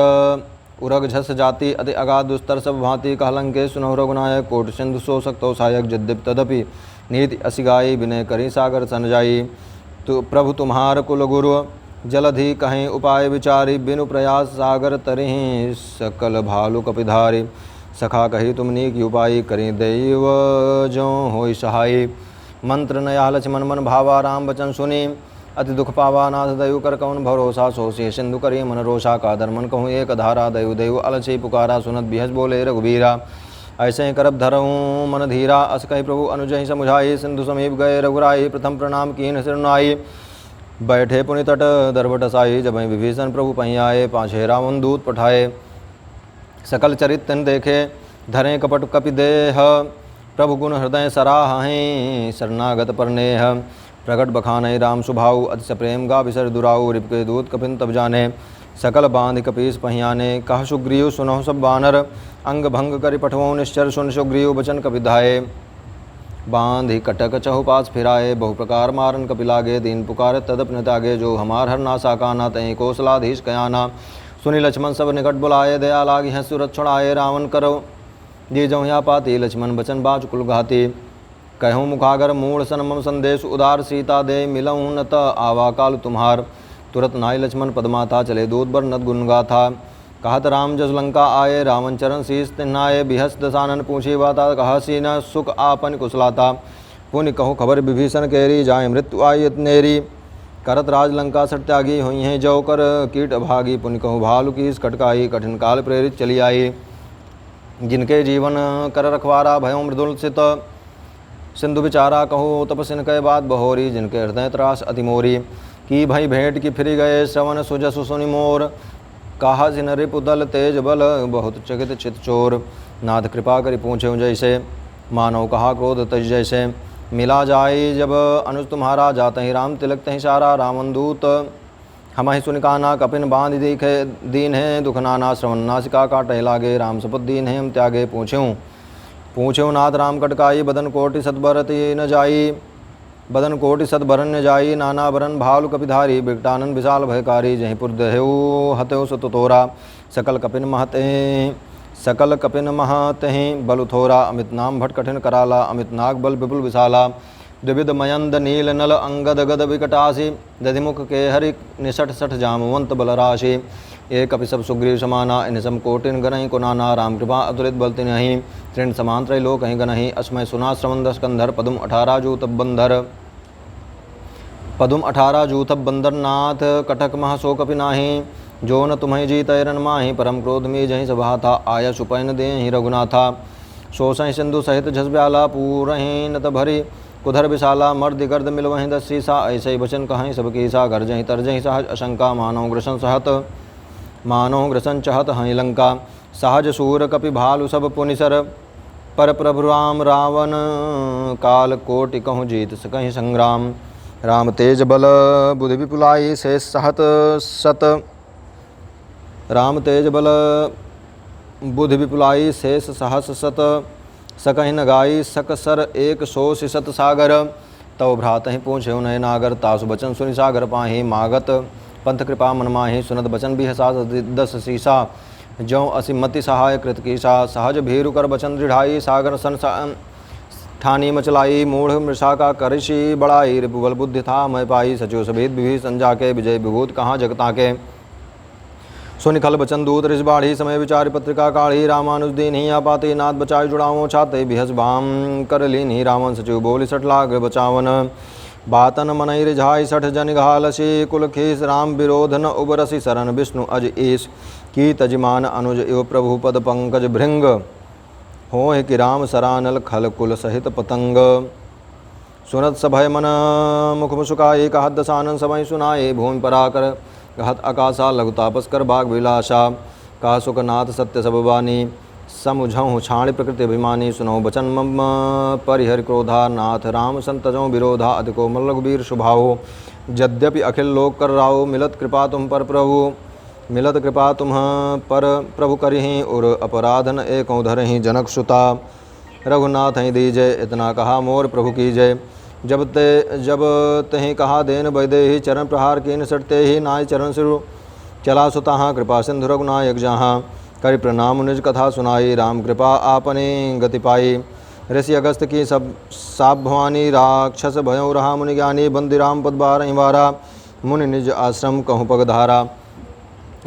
उरग झस जाति अति अगाध दुस्तर सब भांति कहलंके सुनहु रघुनायक कोट सिंधु सो सक्तो सहायक यद्यप तदपि नीति असिगाई विनय करी सागर सन जाई तो प्रभु तुम्हार कुल गुरु जलधि कहीं उपाय विचारी बिनु प्रयास सागर तरहि सकल भालु कपिधारी सखा कही तुम नीक उपाय करी दैव जो होई सहाय मंत्र नया लक्ष्मण मन भावा राम वचन सुनी अति दुख पावा नाथ दयु कर कौन भरोसा सोसी सिंधु करी मन रोषा का धर्मन कहूँ एक धारा दयु दयु अलसी पुकारा सुनत बिहस बोले रघुबीरा ऐसे ही करब धरऊँ मन धीरा अस कही प्रभु अनुजहि समुझाई सिंधु समीप गए रघुराई प्रथम प्रणाम कीन सिरनाई बैठे पुनि तट दरबट साई जब विभीषण प्रभु पही आए पाँचे रावण दूत पठाए सकल चरित तन देखे धरे कपट कपि देह प्रभु गुण हृदय सराहें शरणागत पर नेह प्रगट बखाने राम सुभाऊ अतिश प्रेम गा विसर दुराऊ रिपके दूत कपिन तब जाने सकल बांध कपीस पहियाने कह सुग्रीव सुनहु सब बानर अंग भंग करि पठवों निश्चर सुन सुग्रीव बचन कपिधाये बांध ही कटक चहुपास फिराए बहु प्रकार मारन कपिलागे दीन पुकार तदप त्यागे जो हमार हर नासा काना तहीं कौशलाधीश कयाना सुनी लक्ष्मण सब निकट बुलाए दया लागी हैं सूरत छुड़ाए रावण करो जी जौ या पाती लक्ष्मण बचन बाज कुल घाती कहूँ मुखागर मूढ़ सनमम संदेश उदार सीता दे मिलऊँ न त आवा काल तुम्हार तुरत नाई लक्ष्मण पदमाता चले दूत बर नद गुनगा था कहत राम जस लंका आए रावण चरण शीस तिन्नाए बिहस दसानन पूछी बाता कहसी न सुख आपन कुशलाता पुण्य कहूँ खबर विभीषण केरी जाए मृत्यु आई नेरी करत राज लंका सट त्यागी हुई हैं जो कर कीट अभागी पुण्य कहूँ भालू की कटकाई कठिन काल प्रेरित चली आई जिनके जीवन कर रखवारा भयो मृदुल सित सिंधु विचारा कहूँ तपसिन कह बात बहोरी जिनके हृदय त्रास अतिमोरी की भई भेंट की फिर गए श्रवण सुजस सुनि मोर कहा सिन रिपुदल तेज बल बहुत चकित चित चोर नाथ कृपा करि पूछे जैसे मानव कहा क्रोध तज जैसे मिला जाए जब अनुज तुम्हारा जाते ही राम तिलक तहीं सारा रावण दूत हम ही सुन काना कपिन बांध दिखे दीन है दुख नाना श्रवण नासिका काटे लागे राम सपत दीन है हम त्यागे पूछ्यूँ नाथ राम कटकाई बदन कोटि सतभरति न जाई बदन कोटि सतभरन न जाई नाना बरन भालु कपिधारी बिकटानन विशाल भयकारी जहीं पुरदेहु हतेउ सत तोरा सकल कपिन महतेहि बलु थोरा अमित नाम भट कठिन कराला अमित नाग बल विपुल विशाला द्विविध मयंद नील नल अंगद गद विकटासी दधिमुख के हरि निसठ सठ जामवंत बलराशि एक कपि सब सुग्रीव समाना इन सम कोटिन गनहि कुनाना राम कृपा अतुलित बलति नहीं तृण समान त्रैलोक कहीं गनहि अस्मय सुना श्रवण स्कंधर पदुम 18 जूत बंदर नाथ कटक मह सो कपि नाही जो न तुम्हें जीत रन माही परम क्रोध में जहीं सभा था आया सुपैन दे ही रघुनाथा सोसहीं सिंधु सहित झस ब्याला पूरहीं नत भरी कुधर विशाला मर्द गर्द मिल वहीं दस सीसा ऐसे ही वचन कहीं सबकी सा घर जहीं तर जहीं सहज अशंका मानव ग्रसन चहत हहीं लंका सहज सूर कपि भालु सब पुनिसर पर प्रभु राम रावण काल कोटि कहूँ जीत सकहीं संग्राम राम तेज बल बुधि विपुलाई शेष सहत सत राम तेज बल बुधि विपुलाई शेष सहस सत सकहि न गाई सकसर एक सो सिसत सागर तव भ्रात ही पूछे नय नागर तासु बचन सुनि सागर पाही मागत पंथ कृपा मन माही सुनत बचन भी हसा दस सीसा जौ असिमति सहाय कृत कीसा सहज भीरु कर बचन दृढ़ाई सागर सन ठानी मचलाई मूढ़ मृषा का करशी बड़ाई रिपुबल बुद्धि था मैं पाई सचिव सभेद विभीषण जाके विजय विभूत कहाँ जगता के सुनिखल बचन दूत ऋषबाढ़ी समय विचार पत्रिका काढ़ी रामानुज दीन ही आपाते नाथ बचाए जुड़ाओ छाते बिहस बाम कर लीन ही रावण सचिव बोली सठ लाग बचावन बातन मनई रिझाई सठ जन घालसी कुल खीस राम विरोध न उबरसी शरण विष्णु अज ईश की तजमान अनुज एव प्रभु पद पंकज भृंग हो कि राम सरानल खल कुल सहित पतंग सुनत सभय मन मुख मुसुकाए कहत दसानन समय सुनाए भूमि पराकर कहत आकाशा लघु तापस कर बाग विलासा कहा सुखनाथ सत्य सब बानी समुझऊँ छाण प्रकृति अभिमानी सुनो बचन मम परिहर क्रोधा नाथ राम संतजों विरोधा अति कोमल रघुबीर शुभाओ यद्यपि अखिल लोक कर राओ मिलत कृपा तुम पर प्रभु मिलत कृपा तुम पर प्रभु करहीं और अपराधन एक धरहीं जनक सुता रघुनाथ ही दीजय इतना कहा मोर प्रभु की जय जब तहीं कहा देन वैदे ही चरण प्रहार कीन सटते ही नाय चरण सिरु चला सुताहाँ कृपा सिंधु रघुनायक जहाँ करि प्रणाम निज कथा सुनाई राम कृपा आपने गति पाई ऋषि अगस्त की सब साप भवानी राक्षस भयो रहा मुनि ज्ञानी बंदी राम पद बारहीं वारा मुनि निज आश्रम कहूँ पगधारा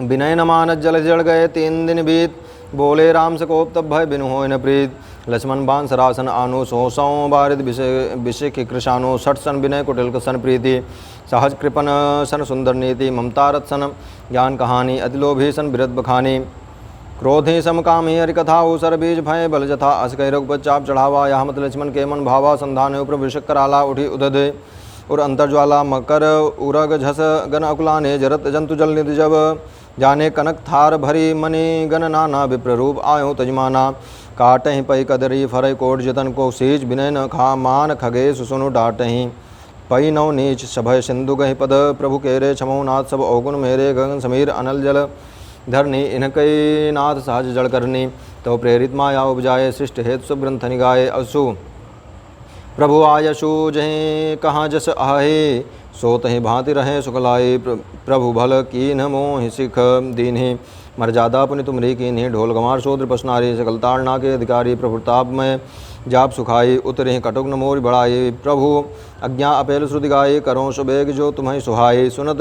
विनय न मानस जल जड़ गए 3 दिन बीत बोले राम से कोप तब भय बिनु होय न प्रीत लक्ष्मण बाण सरासन आनु सौ बारिद विषिक कृषानु सठ सन विनय कुटिल सन प्रीति सहज कृपन सन सुंदर नीति ममतारत सन ज्ञान कहानी अतिलोभी सन बिरत बखानी क्रोधी समकामी हरिकथा ऊसर बीज भय बल जथा अस कह रघुपत चाप चढ़ावा यामत लक्ष्मण के मन भावा संधान उपर विषक कराला उठी उदध और अंतर्ज्वाला मकर उरग झस गन अकुलाने जरत जंतु जल निधि जब जाने कनक थार भरी मणि गन नाना विप्ररूप आयो तजमाना काटहीं पई कदरी फरई कोट जतन को सीज बिनय न खा मान खगे सुसुनु डाटहीं पई नौ नीच सभय सिंधु गहि पद प्रभु केरे छमो नाथ सब अवगुण मेरे गगन समीर अनल जल धरनी इनकई नाथ सहज जड़ करनी तो प्रेरित माया उपजाए सृष्ट हेतु सब ग्रंथ निगाए असु प्रभु आयशु जहीं कहाँ जस आहे सो तहीं भांति रहे सुखलाई प्रभु भल कीन मोहि सिख दीन्हि मर्यादा पुनि तुमरी कीन्हि ढोल गंवार शूद्र पशनारी सकल ताड़ना के अधिकारी प्रभुताप में जाप सुखाई उतरे कटुक न मोर बढ़ाई प्रभु अज्ञा अपेल श्रुति गाई करो सुबेग जो तुम्हें सुहाई सुनत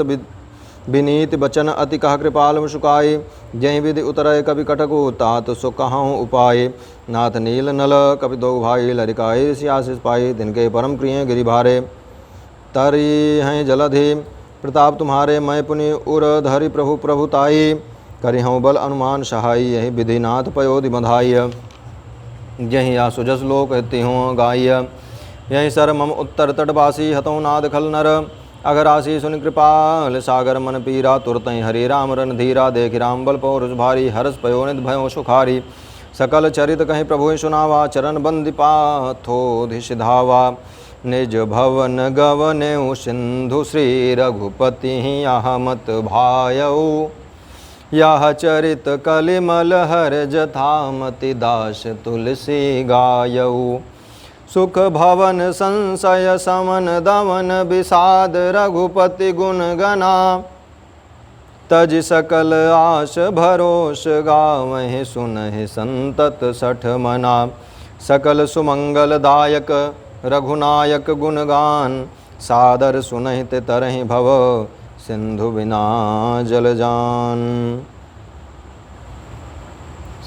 विनीत बचन अति कह कृपाल मुशुकाई जय विधि उतरय कवि कटकु तात सो कहाँ उपाय नाथ नील नल कवि दो भाई लरिकाई सियासिस पाई तिनके परम प्रिय गिरि भारे तरी हैं जलधि प्रताप तुम्हारे मैं पुनि उर धरि प्रभु प्रभुताई करि हूँ बल अनुमान सहाय यही विधि नाथ पयोधि बधाई यही आसुजस लोक हिति हूँ गाय यही सर मम उत्तर तटवासी हतों नाद खल नर अगर आशी सुन कृपाल सागर मन पीरा तुरत हरि राम रन धीरा देख राम बल पौरुष भारी हरस पयोनित भयो सुखारी सकल चरित कहीं प्रभु सुनावा चरण बंदिपा थोधि धावा निज भवन गवनेउ सिंधु श्री रघुपति आहमत भायऊ यह चरित कलिमल हर जथामति दास तुलसी गायऊ सुख भवन संशय समन दमन विषाद रघुपति गुण गना तज सकल आश भरोस गावहि सुनहि संतत सठ मना सकल सुमंगलदायक रघुनायक गुणगान सादर सुनहि ते तरहि भव सिंधु बिना जल जान।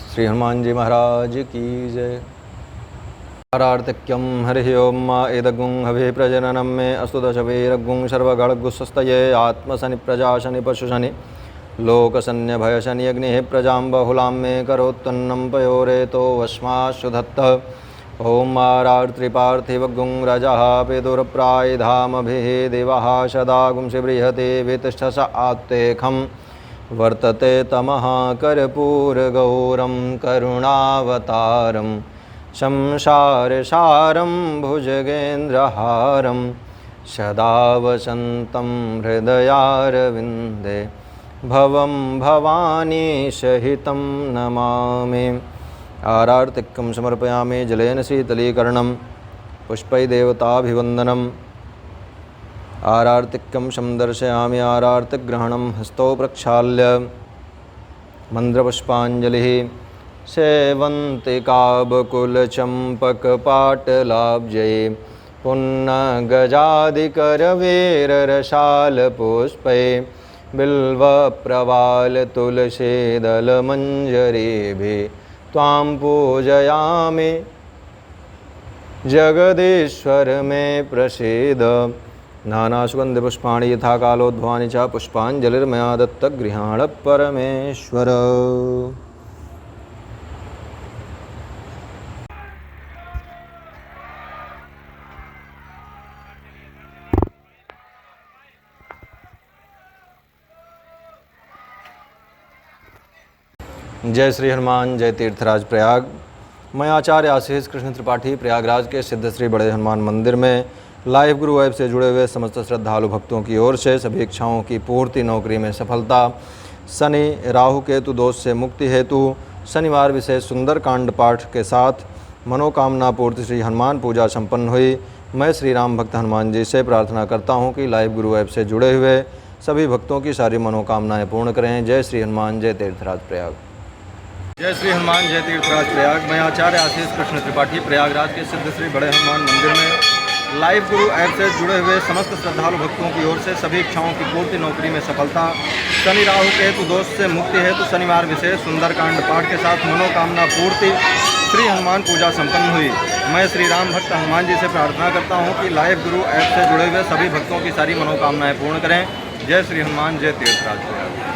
श्री हनुमान जी महाराज की जय। हरार्तिक्यम हरि ओम मा एदगुं हवे प्रजननम में अस्तु दशवेरगुं सर्वगणगुस्स्तये आत्मशनि प्रजाशनि पशुशनि लोकशन्य भयशनि अग्नि प्रजां बहुलां मे करोत्तन्नं पयोरे तो वश्माशुधत्त ओम मारार्त्रिपार्थिवगुं रजः पेदुरप्राय धामभिः देवः सदा गुंसि बृहते वेतिष्ठस आत्तेखं वर्तते तमः कर्पूरगौरं करुणावतारं संसारसारं भुजगेन्द्रहारं सदा वसन्तं हृदयारविन्दे भवं भवानी सहितं नमामि। आरार्तिकं समर्पयामि जलेन शीतलीकरणं पुष्पै देवताभिवन्दनम् आरार्तिकं संदर्शयामि आरार्तिग्रहणं हस्तौ प्रक्षाल्य मन्त्रपुष्पाञ्जलिः सेवन्तिकाबकुलचम्पकपाटलाब्जये पुन्नगजादिकरवेररसालपुष्पै बिल्वप्रवालतुलसीदलमञ्जरीभिः त्वां पूजयामि। जगदीश्वर मे प्रसीद। नानासुगन्धिपुष्पाणि यथा कालोद्भवानि च पुष्पाञ्जलिर्मया दत्तगृहाण परमेश्वर। जय श्री हनुमान, जय तीर्थराज प्रयाग। मैं आचार्य आशीष कृष्ण त्रिपाठी प्रयागराज के सिद्ध श्री बड़े हनुमान मंदिर में लाइव गुरु ऐप से जुड़े हुए समस्त श्रद्धालु भक्तों की ओर से सभी इच्छाओं की पूर्ति, नौकरी में सफलता, शनि राहु केतु दोष से मुक्ति हेतु शनिवार विशेष सुंदर कांड पाठ के साथ मनोकामना पूर्ति श्री हनुमान पूजा संपन्न हुई। मैं श्री राम भक्त हनुमान जी से प्रार्थना करता हूँ कि लाइव गुरु ऐप से जुड़े हुए सभी भक्तों की सारी मनोकामनाएँ पूर्ण करें। जय श्री हनुमान, जय तीर्थराज प्रयाग। जय श्री हनुमान, जय तीर्थराज प्रयाग। मैं आचार्य आशीष कृष्ण त्रिपाठी प्रयागराज के सिद्ध श्री बड़े हनुमान मंदिर में लाइव गुरु ऐप से जुड़े हुए समस्त श्रद्धालु भक्तों की ओर से सभी इच्छाओं की पूर्ति, नौकरी में सफलता, शनि राहु केतु दोष से मुक्ति हेतु शनिवार विशेष सुंदरकांड पाठ के साथ मनोकामना पूर्ति श्री हनुमान पूजा संपन्न हुई। मैं श्री राम भक्त हनुमान जी से प्रार्थना करता हूँ कि लाइव गुरु ऐप से जुड़े हुए सभी भक्तों की सारी मनोकामनाएँ पूर्ण करें। जय श्री हनुमान, जय तीर्थराज प्रयाग।